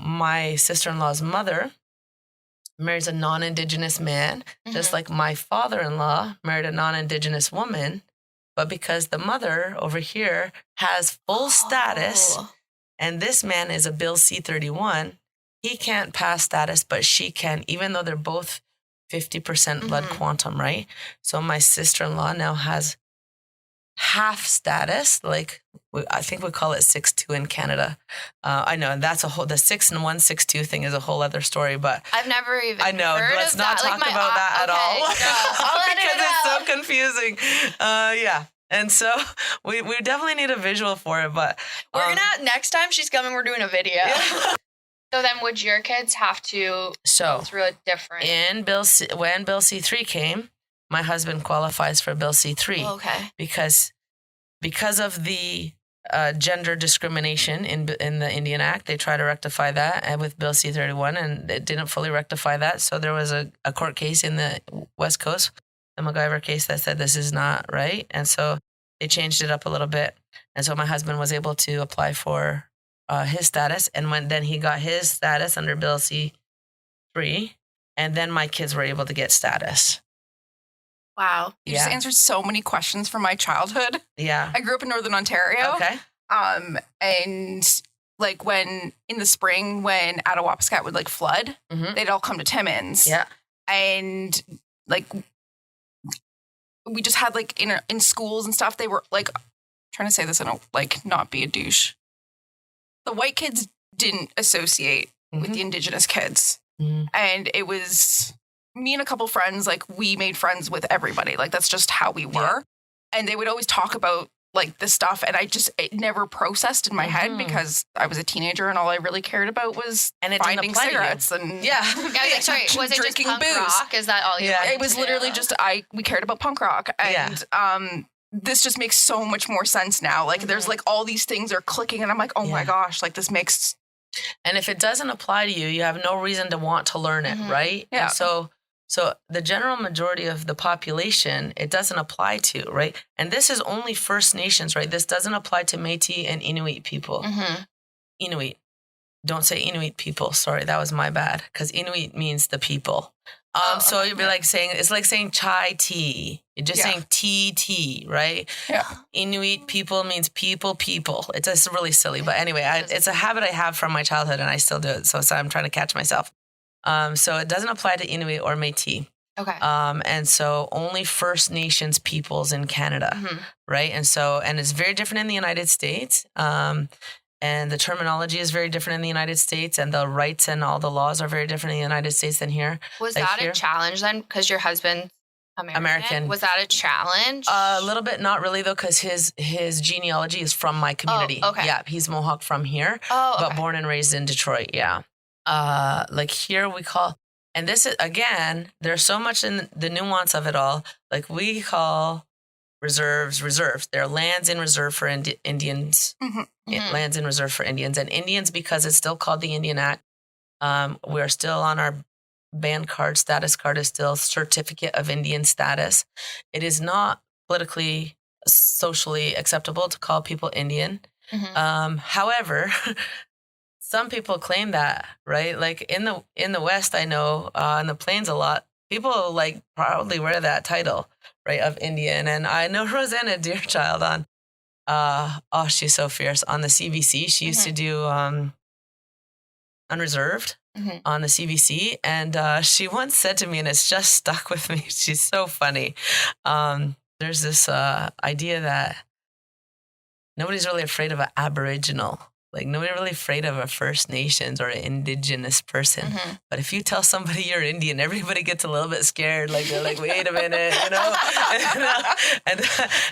my sister-in-law's mother marries a non-Indigenous man, just like my father-in-law married a non-Indigenous woman. But because the mother over here has full status, And this man is a Bill C-31. He can't pass status, but she can, even though they're both 50% blood quantum, right? So my sister-in-law now has half status, like I think we call it 6'2" in Canada. I know, and that's the 6 and 1, 6'2" thing is a whole other story, but I've never even I know, heard let's of not that. talk Like about that at all. No, I'll edit it Because it's so confusing. Yeah. And so we definitely need a visual for it, but We're gonna, next time she's coming, we're doing a video. Yeah. So then would your kids have to go through a different... when Bill C-3 came, my husband qualifies for Bill C-3. Okay. Because of the gender discrimination in the Indian Act, they try to rectify that and with Bill C-31, and it didn't fully rectify that. So there was a court case in the West Coast, the MacGyver case, that said this is not right. And so they changed it up a little bit. And so my husband was able to apply for his status. And then he got his status under Bill C-3, and then my kids were able to get status. Wow. You just answered so many questions from my childhood. Yeah. I grew up in Northern Ontario. Okay. And like when in the spring, when Attawapiskat would like flood, they'd all come to Timmins. Yeah. And like we just had like in schools and stuff, they were like, I'm trying to say this and like not be a douche. The white kids didn't associate with the Indigenous kids. And it was me and a couple friends, like we made friends with everybody. Like that's just how we were. Yeah. And they would always talk about like this stuff. And it never processed in my head because I was a teenager and all I really cared about was finding cigarettes. And yeah, I was like, sorry, was it drinking just punk booze. rock? Is that all you wanted it was to literally do? just, we cared about punk rock. And this just makes so much more sense now. Like there's like all these things are clicking and I'm like, oh my gosh, like this makes... And if it doesn't apply to you, you have no reason to want to learn it, right? Yeah. And so the general majority of the population, it doesn't apply to, right? And this is only First Nations, right? This doesn't apply to Métis and Inuit people. Inuit. Don't say Inuit people. Sorry, that was my bad. Because Inuit means the people. So you'd be like saying, it's like saying chai tea. You're just saying tea, right? Yeah. Inuit people means people. It's just really silly. But anyway, it's a habit I have from my childhood and I still do it. So I'm trying to catch myself. So it doesn't apply to Inuit or Métis. Okay. And so only First Nations peoples in Canada, right? And it's very different in the United States. And the terminology is very different in the United States, and the rights and all the laws are very different in the United States than here. Was that a challenge then? Because your husband's American. Was that a challenge? A little bit, not really though, because his genealogy is from my community. Oh, okay. Yeah, he's Mohawk from here, but born and raised in Detroit. Yeah. Like here we call, and this is again, there's so much in the nuance of it all. Like we call reserves. There are lands in reserve for Indians. Lands in reserve for Indians. And Indians, because it's still called the Indian Act, we're still on our band card, status card is still Certificate of Indian Status. It is not politically, socially acceptable to call people Indian. However, some people claim that, right? Like in the West, I know, in the Plains a lot, people like proudly wear that title, right, of Indian. And I know Rosanna Deerchild on, she's so fierce, on the CBC. She used to do Unreserved on the CBC. And she once said to me, and it's just stuck with me, she's so funny. There's this idea that nobody's really afraid of an Aboriginal. Like, nobody's really afraid of a First Nations or an Indigenous person. But if you tell somebody you're Indian, everybody gets a little bit scared. Like, they're like, wait a minute, you know?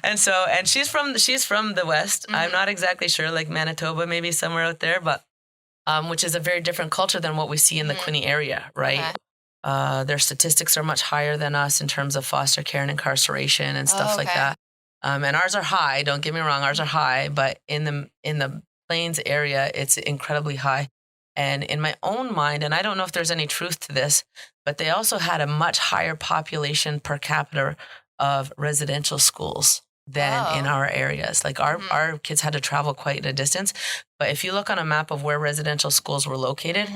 And she's from the West. I'm not exactly sure, like Manitoba, maybe somewhere out there, but which is a very different culture than what we see in the Quinte area, right? Okay. Their statistics are much higher than us in terms of foster care and incarceration and stuff like that. And ours are high. Don't get me wrong, ours are high, but in the Plains area, it's incredibly high. And in my own mind, and I don't know if there's any truth to this, but they also had a much higher population per capita of residential schools than in our areas. Like our kids had to travel quite a distance. But if you look on a map of where residential schools were located,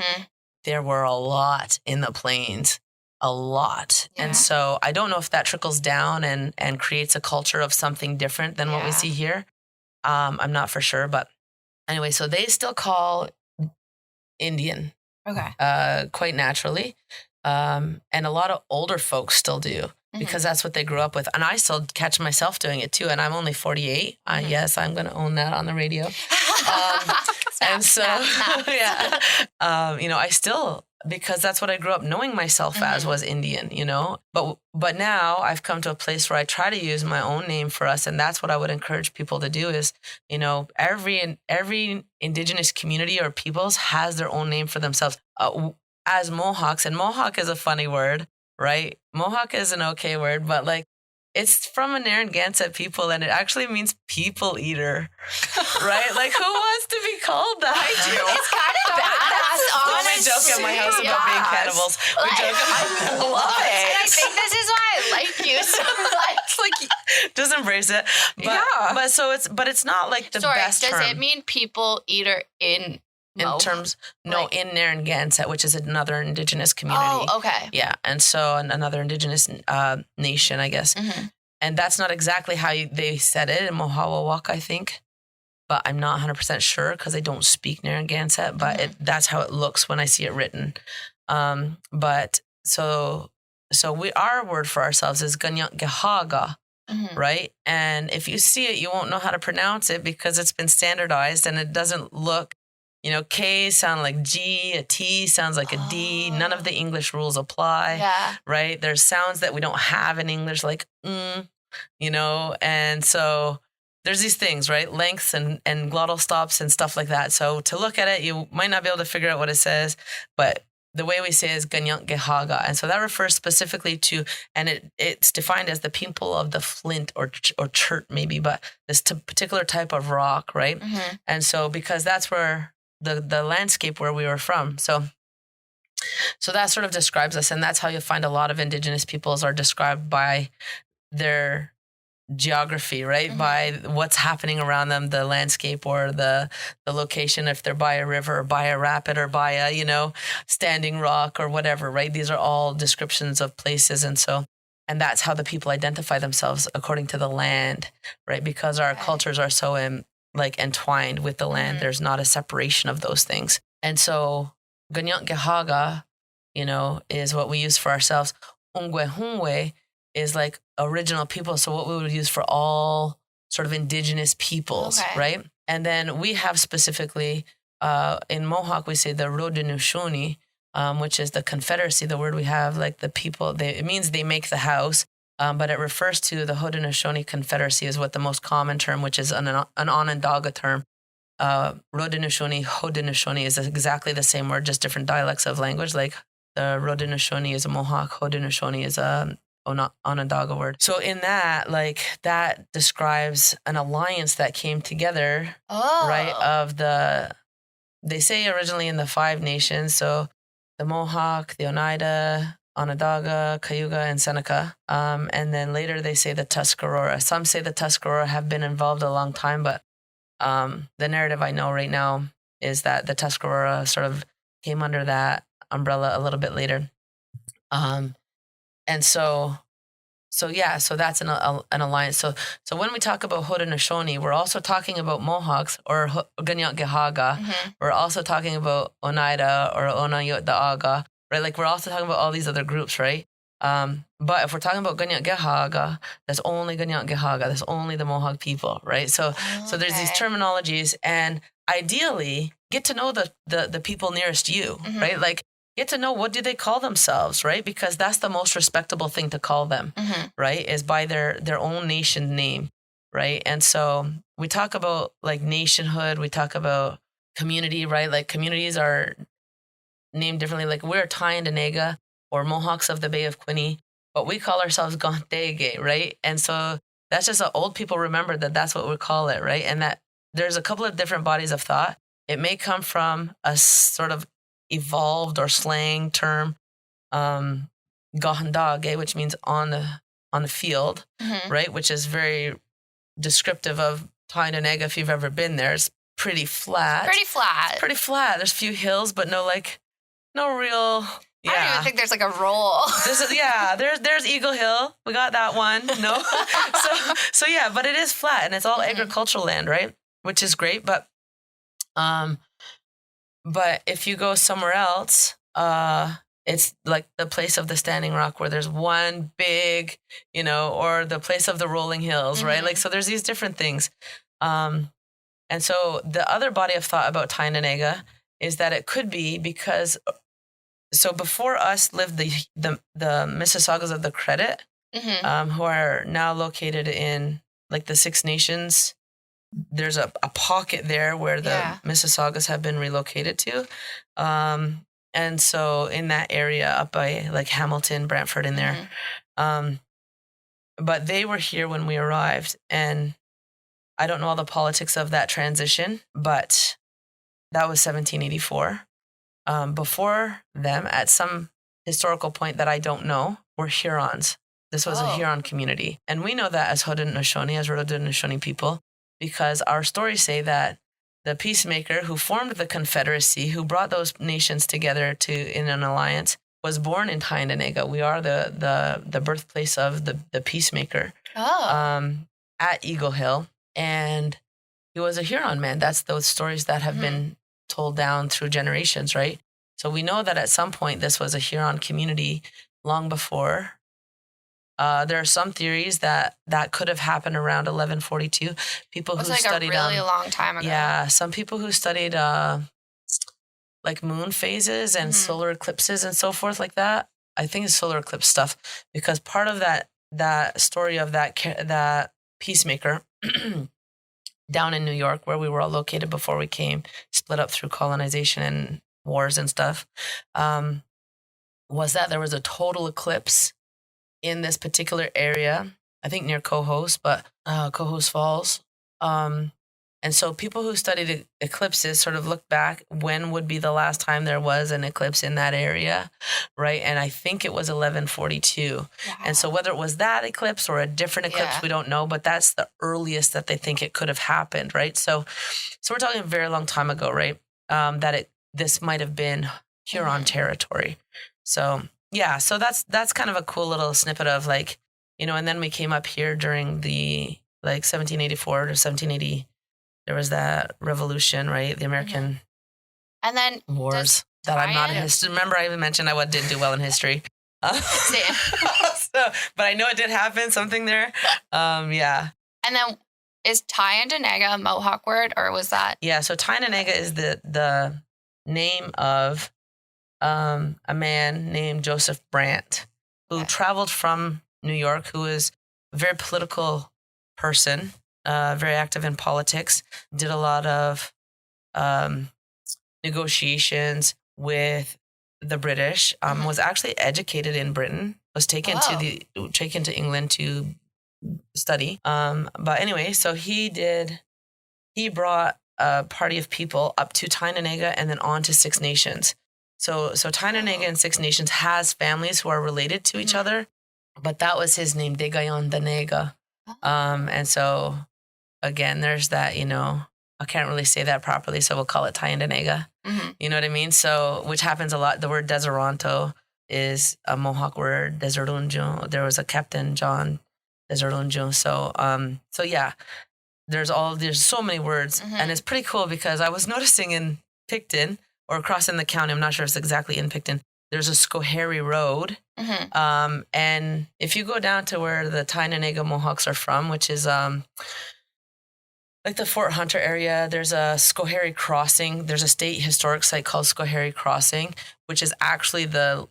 there were a lot in the Plains. A lot. Yeah. And so I don't know if that trickles down and creates a culture of something different than what we see here. I'm not for sure, but anyway, so they still call Indian Okay. quite naturally. And a lot of older folks still do because that's what they grew up with. And I still catch myself doing it too. And I'm only 48. Yes, I'm going to own that on the radio. And so, yeah, I still, because that's what I grew up knowing myself as was Indian, but now I've come to a place where I try to use my own name for us. And that's what I would encourage people to do is, every Indigenous community or peoples has their own name for themselves. As Mohawks, and Mohawk is a funny word, right? Mohawk is an okay word, but like it's from a Narragansett people and it actually means people eater, right? Like who wants to be called that? I do. It's kind of badass, honestly. We joke at my house about being cannibals. We joke about I love it. And I think this is why I like you so much. It's like, just embrace it. But it's not like the best term. Does it mean people eater in terms, in Narragansett, which is another Indigenous community. Oh, okay. Yeah, and so another Indigenous nation, I guess. And that's not exactly how they said it in Mohawk, I think. But I'm not 100% sure because I don't speak Narragansett, but that's how it looks when I see it written. But so our word for ourselves is Ganyantgehaga, right? And if you see it, you won't know how to pronounce it because it's been standardized and it doesn't look, K sound like G, a T sounds like a D. None of the English rules apply, right? There's sounds that we don't have in English like, and so there's these things, right? Lengths and glottal stops and stuff like that. So to look at it, you might not be able to figure out what it says, but the way we say it is Ganyantgehaga. And so that refers specifically to, and it's defined as the people of the flint or chert maybe, but this particular type of rock, right? And so because that's where the landscape where we were from. So that sort of describes us. And that's how you'll find a lot of Indigenous peoples are described by their geography, right? By what's happening around them, the landscape or the location, if they're by a river or by a rapid or by a, standing rock or whatever, right? These are all descriptions of places. And that's how the people identify themselves according to the land, right? Because our cultures are so entwined with the land. There's not a separation of those things. And so Ganyantgehaga, is what we use for ourselves. Ungwehungwe is like original people. So what we would use for all sort of Indigenous peoples, right? And then we have specifically, in Mohawk, we say the Rodinushoni, which is the confederacy, the word we have, like the people, it means they make the house. But it refers to the Haudenosaunee Confederacy is what the most common term, which is an Onondaga term. Haudenosaunee, Haudenosaunee is exactly the same word, just different dialects of language. Like the Haudenosaunee is a Mohawk, Haudenosaunee is a Onondaga word. So in that, that describes an alliance that came together, right? They say originally in the 5 nations. So the Mohawk, the Oneida, Onondaga, Cayuga, and Seneca. And then later they say the Tuscarora. Some say the Tuscarora have been involved a long time, but the narrative I know right now is that the Tuscarora sort of came under that umbrella a little bit later. And so that's an alliance. So when we talk about Haudenosaunee, we're also talking about Mohawks or Ganyantgehaga. We're also talking about Oneida or Onayotdaaga. Right, like we're also talking about all these other groups, right? But if we're talking about Ganyantgehaga, that's only Ganyantgehaga. That's only the Mohawk people, right? So there's these terminologies, and ideally, get to know the people nearest you, right? Like get to know what do they call themselves, right? Because that's the most respectable thing to call them, right? Is by their own nation name, right? And so we talk about like nationhood, we talk about community, right? Like communities are named differently. Like we're Tyendinaga or Mohawks of the Bay of Quinte, but we call ourselves Gontege, right? And so that's just old people remember that's what we call it, right? And that there's a couple of different bodies of thought. It may come from a sort of evolved or slang term, Gahandage, which means on the field, right? Which is very descriptive of Tyendinaga. If you've ever been there, it's pretty flat. Pretty flat. There's a few hills, but no real. Yeah. I don't even think there's like a roll. There's Eagle Hill. We got that one. No. so yeah, but it is flat and it's all agricultural land, right? Which is great. But But if you go somewhere else, it's like the place of the Standing Rock where there's one big, or the place of the Rolling Hills, right? Like, so there's these different things. And so the other body of thought about Tyendinaga is that it could be because, so before us lived the Mississaugas of the Credit, who are now located in like the Six Nations. There's a pocket there where the Mississaugas have been relocated to. And so in that area up by like Hamilton, Brantford in there. But they were here when we arrived. And I don't know all the politics of that transition, but that was 1784. Before them, at some historical point that I don't know, were Hurons. This was a Huron community. And we know that as Haudenosaunee, as Haudenosaunee people, because our stories say that the peacemaker who formed the Confederacy, who brought those nations together in an alliance, was born in Tyendinaga. We are the birthplace of the peacemaker at Eagle Hill. And he was a Huron man. That's those stories that have been told down through generations, right? So we know that at some point this was a Huron community long before. There are some theories that could have happened around 1142. People who studied a really long time ago. Yeah, some people who studied like moon phases and solar eclipses and so forth like that. I think it's solar eclipse stuff because part of that story of that peacemaker down in New York, where we were all located before we came, split up through colonization and wars and stuff, was that there was a total eclipse in this particular area, I think near Cohoes, but Cohoes Falls. And so people who studied eclipses sort of look back, when would be the last time there was an eclipse in that area, right? And I think it was 1142. Wow. And so whether it was that eclipse or a different eclipse, we don't know, but that's the earliest that they think it could have happened, right? So we're talking a very long time ago, right? This might have been Huron territory. So yeah, so that's kind of a cool little snippet of like, and then we came up here during the like 1784 to 1780. There was that revolution, right? The American and then wars that I'm not in history. Remember, I even mentioned I didn't do well in history. But I know it did happen, something there. Yeah. And then is Tyendinaga a Mohawk word, or was that? Yeah, so Tyendinaga is the name of a man named Joseph Brant, who traveled from New York, who is a very political person, very active in politics, did a lot of negotiations with the British, was actually educated in Britain, was taken to England to study. But anyway, so he brought a party of people up to Tyendinaga and then on to Six Nations. So Tyendinaga and Six Nations has families who are related to each other, but that was his name, Deseronto. And so again, there's that, I can't really say that properly, so we'll call it Tyendinaga. You know what I mean? So, which happens a lot. The word Deseronto is a Mohawk word, Deseronto. There was a Captain John Deseronto. So yeah, there's so many words, and it's pretty cool because I was noticing in Picton, or across in the county, I'm not sure if it's exactly in Picton, there's a Schoharie Road. And if you go down to where the Tyendinaga Mohawks are from, which is like the Fort Hunter area, there's a Schoharie Crossing. There's a state historic site called Schoharie Crossing, which is actually the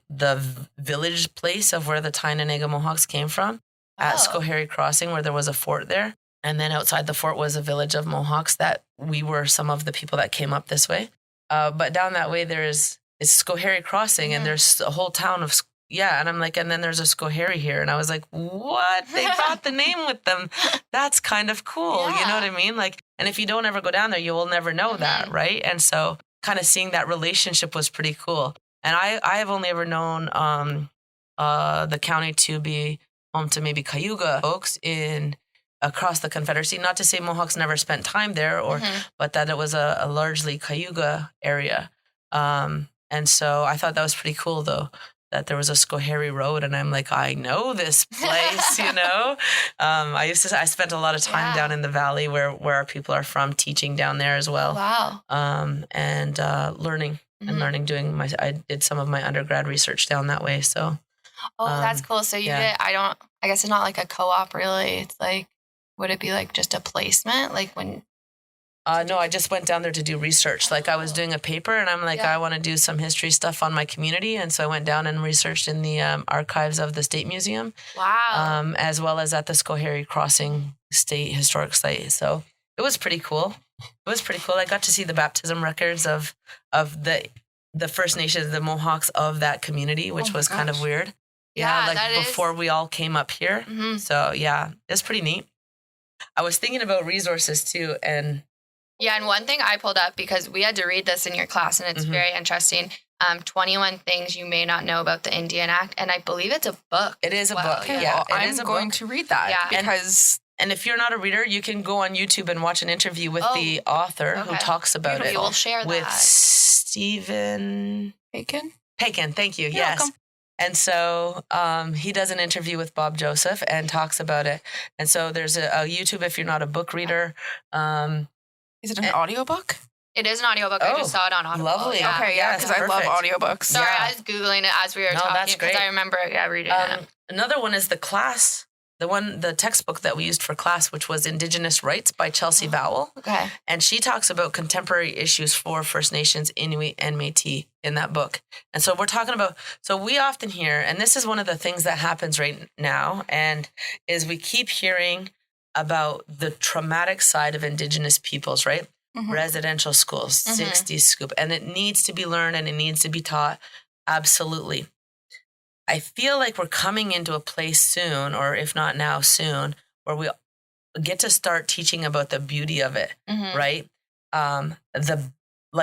village place of where the Tyendinaga Mohawks came from, at Schoharie Crossing, where there was a fort there. And then outside the fort was a village of Mohawks that we were some of the people that came up this way. But down that way, it's Schoharie Crossing, and there's a whole town of, and I'm like, and then there's a Schoharie here. And I was like, what? They brought the name with them. That's kind of cool. You know what I mean? Like, and if you don't ever go down there, you will never know that, right? And so kind of seeing that relationship was pretty cool. And I have only ever known the county to be home to maybe Cayuga folks across the Confederacy. Not to say Mohawks never spent time there, but that it was a largely Cayuga area. And so I thought that was pretty cool, though, that there was a Schoharie Road, and I'm like, I know this place, you know. I spent a lot of time down in the valley where our people are from, teaching down there as well. Wow. And learning I did some of my undergrad research down that way. So. Oh, that's cool. So you did. I guess it's not like a co-op really. It's like, would it be like just a placement? Like when. No, I just went down there to do research. Like I was doing a paper and I'm like, I want to do some history stuff on my community. And so I went down and researched in the archives of the State Museum. Wow. As well as at the Schoharie Crossing State Historic Site. So it was pretty cool. I got to see the baptism records of the First Nations, the Mohawks of that community, which was kind of weird. Yeah, like before we all came up here. Mm-hmm. So yeah, it's pretty neat. I was thinking about resources too, and one thing I pulled up, because we had to read this in your class, and it's very interesting. 21 things you may not know about the Indian Act, and I believe it's a book. It is a book. Okay, well, I'm going to read that because. And if you're not a reader, you can go on YouTube and watch an interview with the author who talks about it. We will share that. With Stephen Paikin, thank you. You're yes. welcome. And so he does an interview with Bob Joseph and talks about it. And so there's a YouTube if you're not a book reader. Is it an audiobook? It is an audiobook. I just saw it on Audible. Lovely. Yeah. Okay, yeah, because I love audiobooks. Sorry, I was Googling it as we were talking because I remember reading it. Another one is the textbook that we used for class, which was Indigenous Rights by Chelsea Vowell. Okay. And she talks about contemporary issues for First Nations, Inuit, and Métis in that book. And so we're talking about, so we often hear, and this is one of the things that happens right now, and is we keep hearing about the traumatic side of Indigenous peoples, right? Mm-hmm. Residential schools, 60s scoop, and it needs to be learned and it needs to be taught. Absolutely. I feel like we're coming into a place soon, or if not now, soon, where we get to start teaching about the beauty of it, right?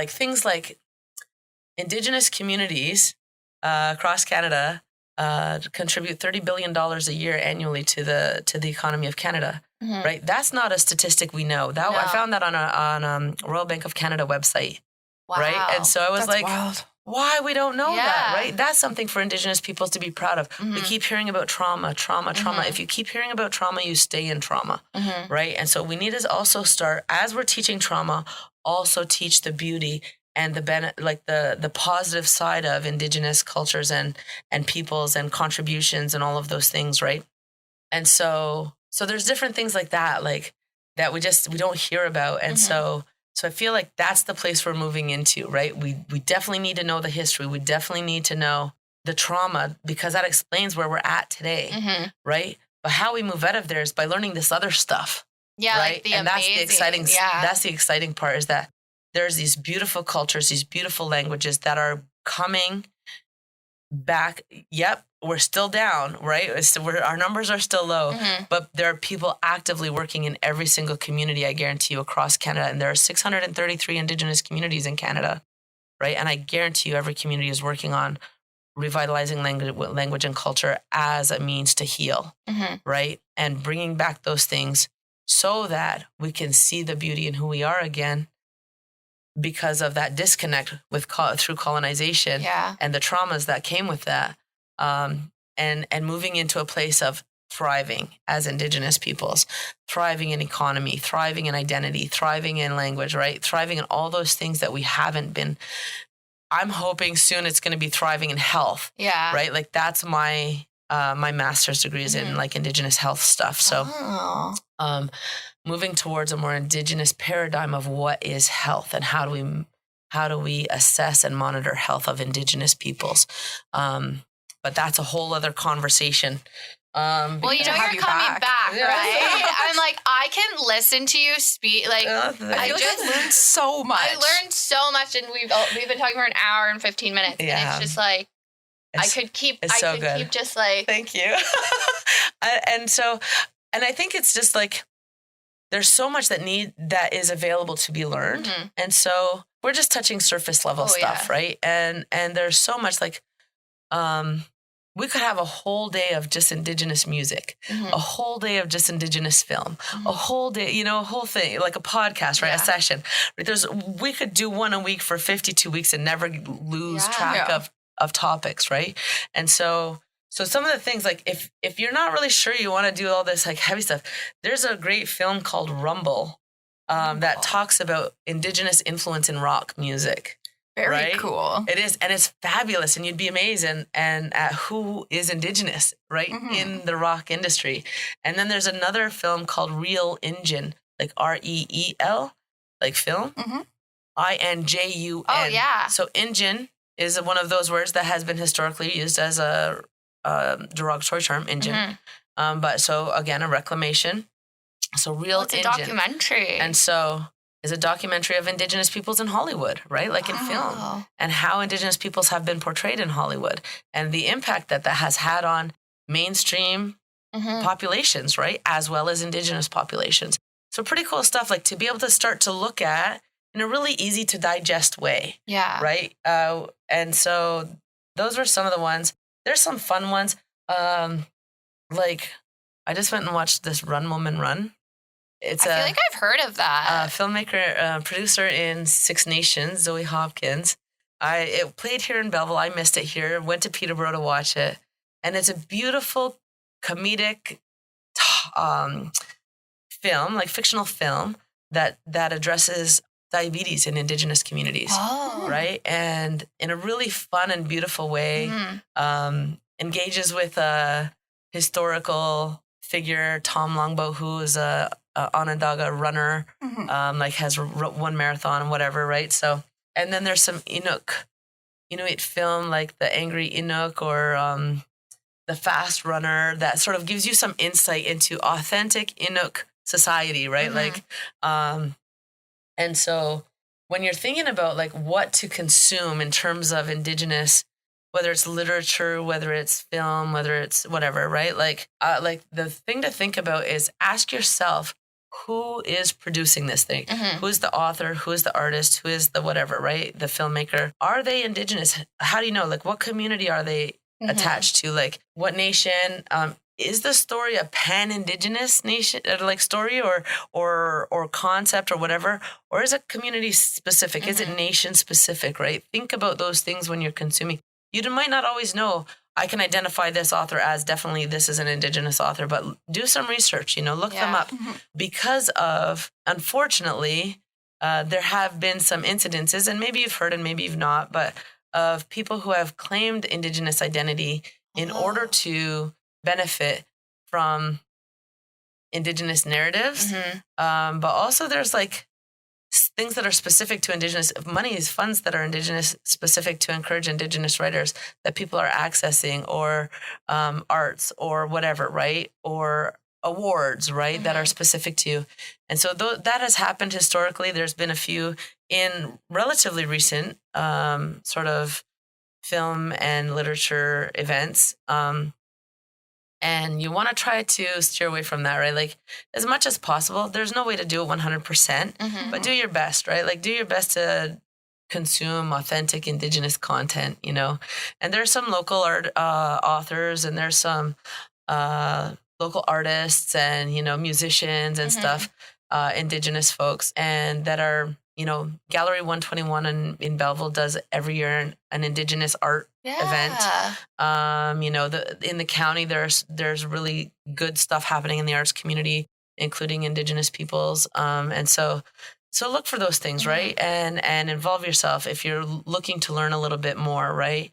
Things like Indigenous communities across Canada contribute $30 billion a year annually to the economy of Canada, right? That's not a statistic we know. I found that on Royal Bank of Canada website, right? And so I was wild. Why we don't know that, right? That's something for Indigenous peoples to be proud of. We keep hearing about trauma. If you keep hearing about trauma, you stay in trauma, right? And so we need to also start, as we're teaching trauma, also teach the beauty and the positive side of Indigenous cultures and peoples and contributions and all of those things, right? And so there's different things like that, like that we don't hear about, and so I feel like that's the place we're moving into, right? We definitely need to know the history. We definitely need to know the trauma, because that explains where we're at today, right? But how we move out of there is by learning this other stuff, right? Like and that's the exciting. That's the exciting part, is that there's these beautiful cultures, these beautiful languages that are coming back. Yep, we're still down, right? Our numbers are still low, but there are people actively working in every single community, I guarantee you, across Canada. And there are 633 Indigenous communities in Canada, right? And I guarantee you every community is working on revitalizing language and culture as a means to heal, right? And bringing back those things so that we can see the beauty in who we are again, because of that disconnect through colonization and the traumas that came with that, and moving into a place of thriving as Indigenous peoples, thriving in economy, thriving in identity, thriving in language, right? Thriving in all those things that we haven't been. I'm hoping soon it's going to be thriving in health, right? Like that's my master's degree is in like Indigenous health stuff. So, moving towards a more Indigenous paradigm of what is health and how do we assess and monitor health of Indigenous peoples. But that's a whole other conversation. Well, you're coming back, right? I'm like, I can listen to you speak. Like, I learned so much. I learned so much, and we've been talking for an hour and 15 minutes, and it's just like, I could keep just like. Thank you. And I think it's just like, there's so much that is available to be learned. And so we're just touching surface level stuff, right? And there's so much like, we could have a whole day of just Indigenous music, a whole day of just Indigenous film, a whole day, a whole thing, like a podcast, right? A session. Right? We could do one a week for 52 weeks and never lose track of topics, right? And so some of the things, like if you're not really sure you want to do all this like heavy stuff, there's a great film called Rumble that talks about Indigenous influence in rock music. Very cool. It is, and it's fabulous, and you'd be amazed and at who is Indigenous, right, in the rock industry. And then there's another film called Real Injun, like REEL, like film, INJUN. Oh, yeah. So Injun is one of those words that has been historically used as a derogatory term, Injun. But so again, a reclamation. So Real it's Injun. a documentary. And so is a documentary of Indigenous peoples in Hollywood, right? Like in film, and how Indigenous peoples have been portrayed in Hollywood and the impact that has had on mainstream populations, right? As well as Indigenous populations. So pretty cool stuff, like to be able to start to look at in a really easy to digest way. Yeah. Right. And so those were some of the ones. There's some fun ones. Like I just went and watched this Run Woman Run. I feel like I've heard of that. Filmmaker, producer in Six Nations, Zoe Hopkins. It played here in Belleville. I missed it here. Went to Peterborough to watch it, and it's a beautiful comedic film, like fictional film that addresses diabetes in Indigenous communities, right? And in a really fun and beautiful way, engages with a historical figure, Tom Longbow, who is a Onondaga runner, like has one marathon and whatever, right? So, and then there's some Inuit film like The Angry Inuk or The Fast Runner that sort of gives you some insight into authentic Inuk society, right? Like, and so when you're thinking about like what to consume in terms of Indigenous, whether it's literature, whether it's film, whether it's whatever, right? Like the thing to think about is ask yourself, who is producing this thing? Who's the author? Who is the artist? Who is the whatever, right? The filmmaker. Are they Indigenous? How do you know? Like, what community are they attached to? Like, what nation? Is the story a pan-Indigenous nation, like story or concept or whatever? Or is it community specific? Is it nation specific, right? Think about those things when you're consuming. You might not always know, I can identify this author as definitely this is an Indigenous author, but do some research, look them up. Because of, unfortunately, there have been some incidences, and maybe you've heard and maybe you've not, but of people who have claimed Indigenous identity in order to benefit from Indigenous narratives. But also there's like things that are specific to Indigenous monies, funds that are Indigenous specific to encourage Indigenous writers that people are accessing, or arts or whatever, right? Or awards, right? That are specific to you. And so that has happened historically. There's been a few in relatively recent sort of film and literature events. And you want to try to steer away from that, right? Like as much as possible. There's no way to do it 100%, but do your best, right? Like do your best to consume authentic Indigenous content, And there's some local art authors, and there's some local artists and, musicians and stuff, Indigenous folks, and that are, Gallery 121 in Belleville does every year an Indigenous art event. In the county, there's really good stuff happening in the arts community, including Indigenous peoples. And so look for those things, right? And involve yourself if you're looking to learn a little bit more, right?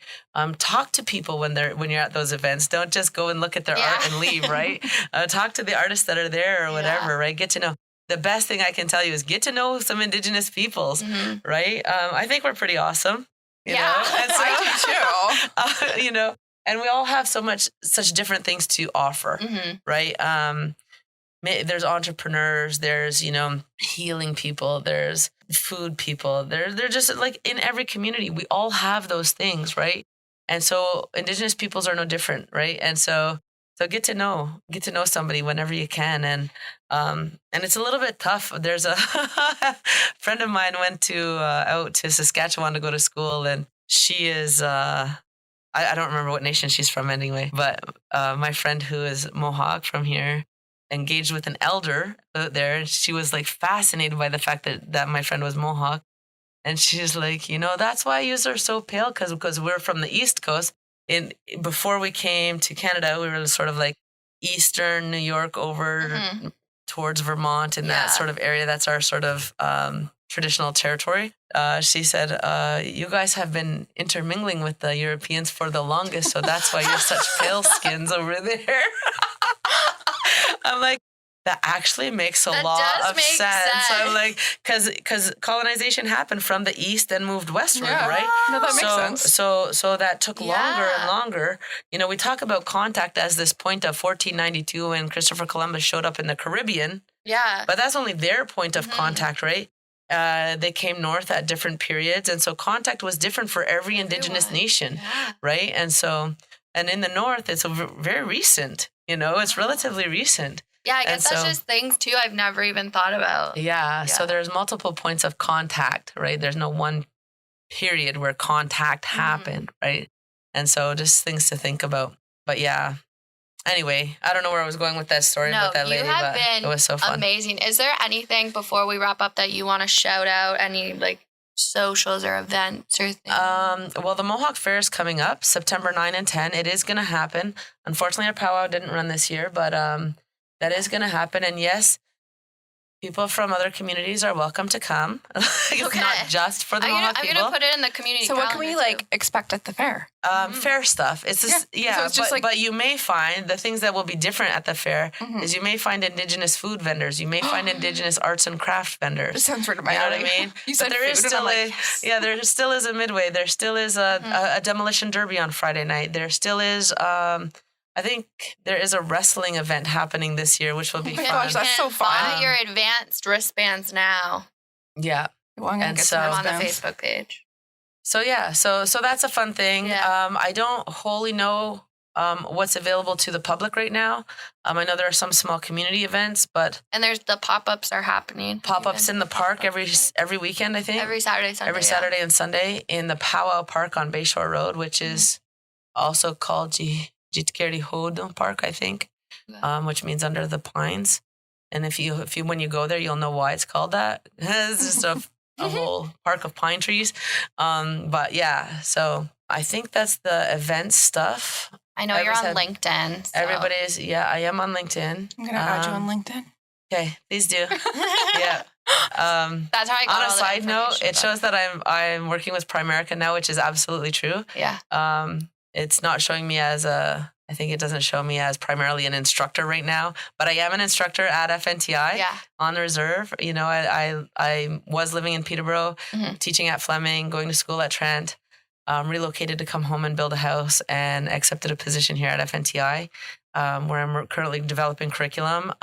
Talk to people when you're at those events. Don't just go and look at their art and leave, right? Talk to the artists that are there or whatever, right? Get to know. The best thing I can tell you is get to know some Indigenous peoples, right? I think we're pretty awesome. You know? And so, I do too. And we all have such different things to offer, right? There's entrepreneurs, there's, healing people, there's food people, they're just like in every community, we all have those things, right? And so Indigenous peoples are no different, right? And so get to know somebody whenever you can. And it's a little bit tough. There's a friend of mine went out to Saskatchewan to go to school, and she is, I don't remember what nation she's from anyway, but my friend who is Mohawk from here engaged with an elder out there. She was like fascinated by the fact that my friend was Mohawk. And she's like, that's why you are so pale, because we're from the East Coast. Before we came to Canada, we were sort of like Eastern New York over towards Vermont, in that sort of area. That's our sort of traditional territory. She said, you guys have been intermingling with the Europeans for the longest, so that's why you're such pale skins over there. I'm like, that actually makes a lot of sense. I'm like, because colonization happened from the east and moved westward, right? No, that makes sense. So that took longer and longer. We talk about contact as this point of 1492 when Christopher Columbus showed up in the Caribbean. Yeah. But that's only their point of contact, right? They came north at different periods. And so contact was different for every Indigenous nation, right? And in the north, it's very recent. It's relatively recent. Yeah, I guess that's just things too I've never even thought about. Yeah, so there's multiple points of contact, right? There's no one period where contact happened, right? And so just things to think about. But yeah, anyway, I don't know where I was going with that story about that lady, but it was so fun. Amazing. Is there anything before we wrap up that you want to shout out? Any like socials or events or things? Well, the Mohawk Fair is coming up September 9 and 10. It is going to happen. Unfortunately, our powwow didn't run this year, but that is going to happen. And yes, people from other communities are welcome to come. It's not just for the Mohawk people. I'm going to put it in the community calendar. So what can we expect at the fair? Fair stuff. It's just, so it's just but you may find the things that will be different at the fair is you may find Indigenous food vendors. You may find Indigenous arts and craft vendors. This sounds right up my alley. You know what I mean? You said there is still there still is a midway. There still is a demolition derby on Friday night. There still is I think there is a wrestling event happening this year, which will be fun. Gosh, that's so fun. Buy your advanced wristbands now. Yeah. And so I'm on the Facebook page. So yeah, so that's a fun thing. Yeah. I don't wholly know what's available to the public right now. I know there are some small community events, and there's the pop-ups are happening. Pop-ups in the park every weekend, I think. Every Saturday, Sunday. Every Saturday and Sunday in the Powwow Park on Bayshore Road, which is also called Jitkeri Hod Park, I think, which means under the pines. And if you when you go there, you'll know why it's called that. It's just a whole park of pine trees. But yeah, so I think that's the event stuff. I know you're on LinkedIn. So. Everybody's, I am on LinkedIn. I'm going to add you on LinkedIn. Okay, please do. Yeah. That's how I got on a side note, it shows that I'm working with Primerica now, which is absolutely true. Yeah. It's not showing me as I think it doesn't show me as primarily an instructor right now, but I am an instructor at FNTI on reserve. I was living in Peterborough, teaching at Fleming, going to school at Trent, relocated to come home and build a house, and accepted a position here at FNTI, where I'm currently developing curriculum,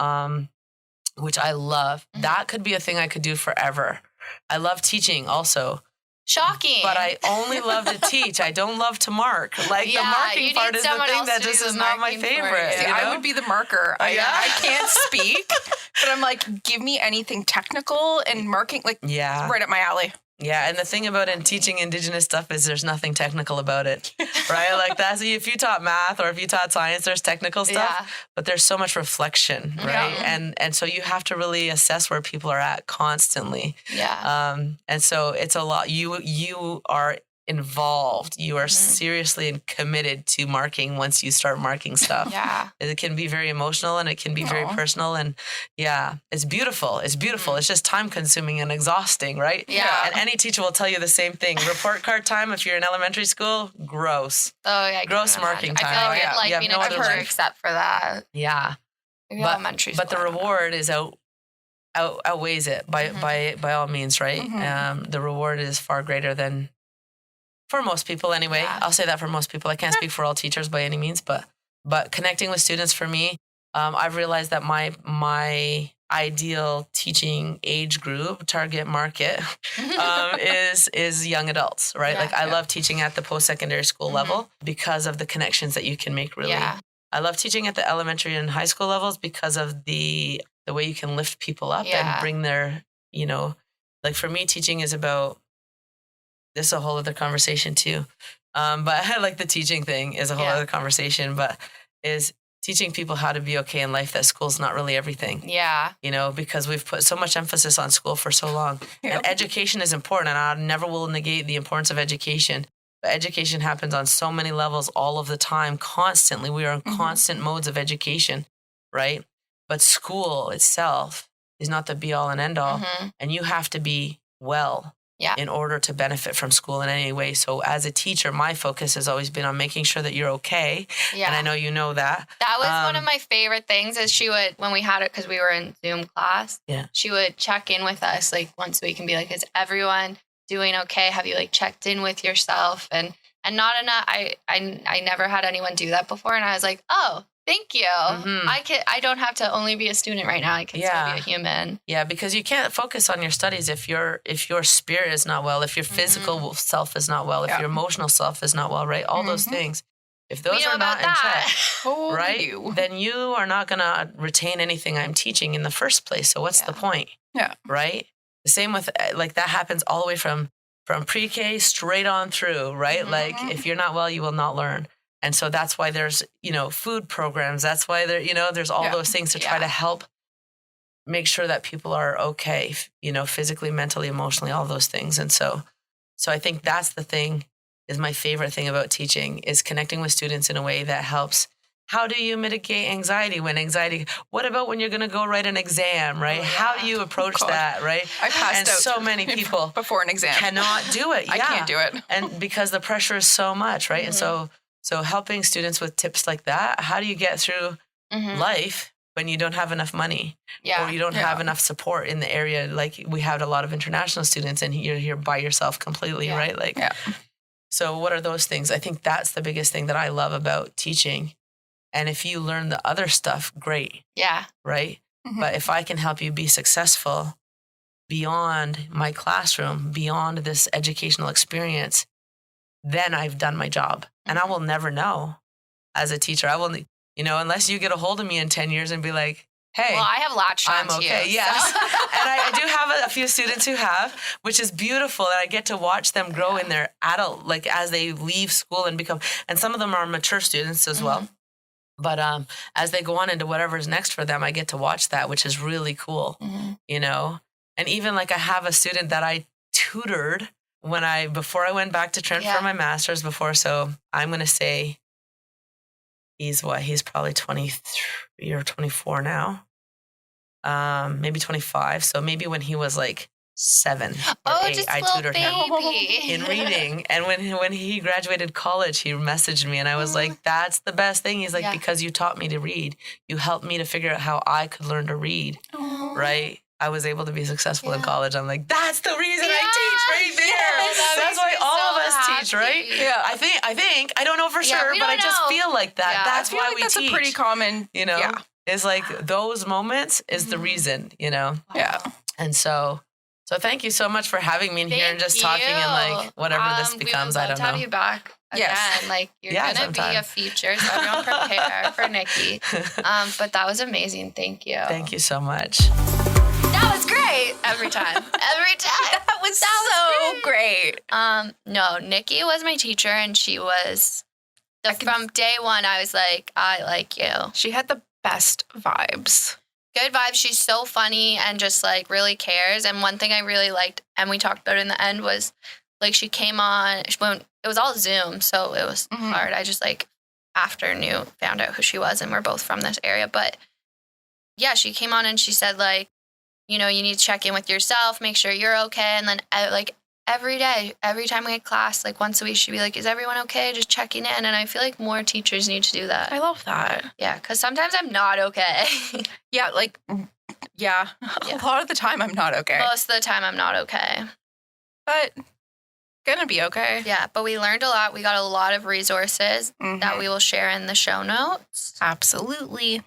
which I love. That could be a thing I could do forever. I love teaching also. Shocking. But I only love to teach. I don't love to mark. The marking part is the thing that just is not my favorite. See, I would be the marker. I can't speak, but I'm like, give me anything technical and marking, right up my alley. Yeah, and the thing about teaching Indigenous stuff is there's nothing technical about it, right? That's if you taught math or if you taught science, there's technical stuff, but there's so much reflection, right? Yeah. And so you have to really assess where people are at constantly. Yeah. And so it's a lot. You are involved. You are seriously committed to marking once you start marking stuff. Yeah. It can be very emotional and it can be very personal, and it's beautiful. It's beautiful. It's just time consuming and exhausting, right? Yeah. And any teacher will tell you the same thing. Report card time, if you're in elementary school, gross. Oh yeah. Gross marking time. I feel like being a teacher except for that. Yeah. Elementary school. But the reward is outweighs it by all means, right? Mm-hmm. The reward is far greater than, for most people anyway. Yeah. I'll say that for most people. I can't speak for all teachers by any means, but connecting with students for me, I've realized that my ideal teaching age group, target market, is young adults, right? Yeah, I love teaching at the post-secondary school level because of the connections that you can make, really. Yeah. I love teaching at the elementary and high school levels because of the way you can lift people up and bring their, for me, teaching is about, this is a whole other conversation too. But the teaching thing is a whole other conversation, but is teaching people how to be okay in life, that school's not really everything. Yeah. You know, because we've put so much emphasis on school for so long. Yep. And education is important, and I never will negate the importance of education. But education happens on so many levels all of the time, constantly. We are in constant modes of education, right? But school itself is not the be-all and end-all, and you have to be well in order to benefit from school in any way. So as a teacher, my focus has always been on making sure that you're okay. Yeah. And I know you know that. That was one of my favorite things is she would, when we had it, because we were in Zoom class, she would check in with us like once a week and be like, is everyone doing okay? Have you like checked in with yourself? And not enough. I never had anyone do that before. And I was like, oh, thank you. I don't have to only be a student right now. I can still be a human. Yeah, because you can't focus on your studies if your spirit is not well, if your physical self is not well, if your emotional self is not well, right? All those things. If those are not in check, right, then you are not going to retain anything I'm teaching in the first place. So what's the point? Yeah. Right? The same with, like, that happens all the way from pre-K straight on through, right? Like, if you're not well, you will not learn. And so that's why there's, food programs. That's why there's all those things to try to help make sure that people are okay, physically, mentally, emotionally, all those things. And so I think that's the thing, is my favorite thing about teaching, is connecting with students in a way that helps. How do you mitigate anxiety what about when you're going to go write an exam, right? How do you approach that, right? I passed out so many people before an exam cannot do it. I can't do it. And because the pressure is so much, right? And so helping students with tips like that, how do you get through life when you don't have enough money or you don't have enough support in the area? Like, we have a lot of international students and you're here by yourself completely, right? Like, so what are those things? I think that's the biggest thing that I love about teaching. And if you learn the other stuff, great. Yeah. Right? But if I can help you be successful beyond my classroom, beyond this educational experience, then I've done my job. And I will never know as a teacher. I will, unless you get a hold of me in 10 years and be like, hey. Well, I have latched on to okay. you. Yes. So. And I do have a few students who have, which is beautiful. And I get to watch them grow in their adult, like as they leave school and become, and some of them are mature students as well. But as they go on into whatever's next for them, I get to watch that, which is really cool, And even like I have a student that I tutored before I went back to Trent for my master's so I'm going to say he's probably 23 or 24 now, maybe 25. So maybe when he was like 7 or 8, I tutored him in reading. And when he graduated college, he messaged me and I was like, that's the best thing. He's like, because you taught me to read. You helped me to figure out how I could learn to read, right? I was able to be successful in college. I'm like, that's the reason I teach right there. That's why all of us teach, right? Yeah. I think, I don't know for sure, but I just feel like that. That's why we teach. That's a pretty common, It's like those moments is the reason, Yeah. And so thank you so much for having me in here and just talking and like whatever this becomes. I don't know. We would love to have you back again. Like you're going to be a feature, so everyone prepare for Nikki. But that was amazing. Thank you. Thank you so much. That was great. Every time. That was so great. No, Nikki was my teacher and she was, from day one, I was like, I like you. She had the best vibes. Good vibes. She's so funny and just like really cares. And one thing I really liked, and we talked about it in the end, was like she came on, it was all Zoom, so it was hard. I just like found out who she was, and we're both from this area. But yeah, she came on and she said like, you need to check in with yourself, make sure you're okay. And then like every day, every time we had class, like once a week, she'd be like, is everyone okay? Just checking in. And I feel like more teachers need to do that. I love that. Yeah, because sometimes I'm not okay. A lot of the time I'm not okay. Most of the time I'm not okay. But gonna be okay. Yeah, but we learned a lot. We got a lot of resources that we will share in the show notes. Absolutely.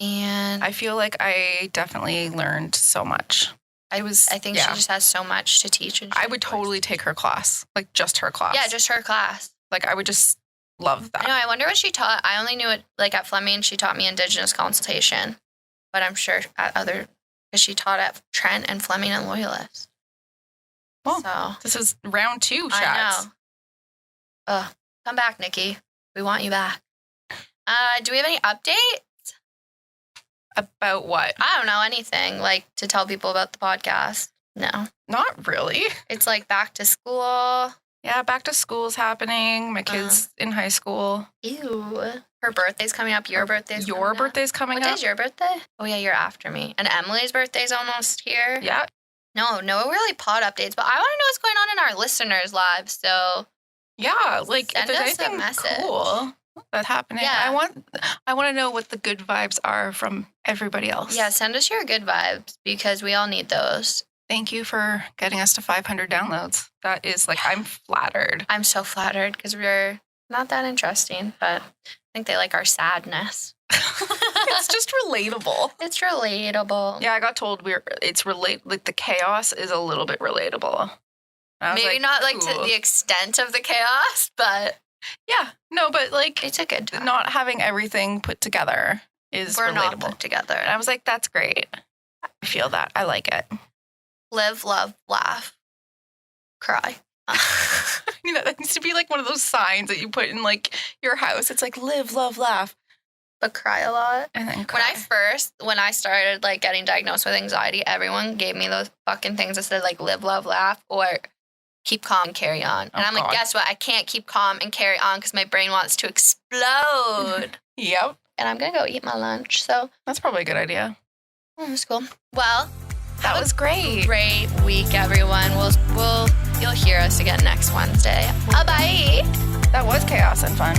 And I feel like I definitely learned so much. I think she just has so much to teach. And I would totally take her class, like just her class. Yeah, just her class. Like I would just love that. I know. I wonder what she taught. I only knew it like at Fleming. She taught me Indigenous Consultation, but I'm sure because she taught at Trent and Fleming and Loyalist. Well, so this is round 2, chats. I know. Come back, Nikki. We want you back. Do we have any updates? About what? I don't know, anything, like to tell people about the podcast. No. Not really. It's like back to school. Yeah, back to school's happening. My kid's in high school. Ew. Her birthday's coming up. Your birthday's Your coming up. birthday's coming What up. day's your birthday? Oh, yeah, you're after me. And Emily's birthday's almost here. Yeah. No really pod updates, but I want to know what's going on in our listeners' lives. So Yeah, like Send if there's us a anything message. cool that's happening, Yeah. I want to know what the good vibes are from everybody else. yeah, send us your good vibes because we all need those. Thank you for getting us to 500 downloads. That is like, I'm flattered. I'm so flattered because we're not that interesting, but I think they like our sadness. It's just relatable. It's relatable. Yeah, I got told like the chaos is a little bit relatable. I was Maybe like, not like to cool. the extent of the chaos, but Yeah, no, but like it's a good time. not having everything put together is We're not relatable. put together. And I was like, that's great. I feel that. I like it. Live, love, laugh, cry. You know, that needs to be like one of those signs that you put in like your house. It's like live, love, laugh, But cry a lot. and then cry. When I started like getting diagnosed with anxiety, everyone gave me those fucking things that said like live, love, laugh, or keep calm and carry on. And Oh, I'm like, God. guess what? I can't keep calm and carry on because my brain wants to explode. Yep, And I'm gonna go eat my lunch. So that's probably a good idea. that's cool. Well, That was great. great week, everyone. You'll hear us again next Wednesday. Bye. That was chaos and fun.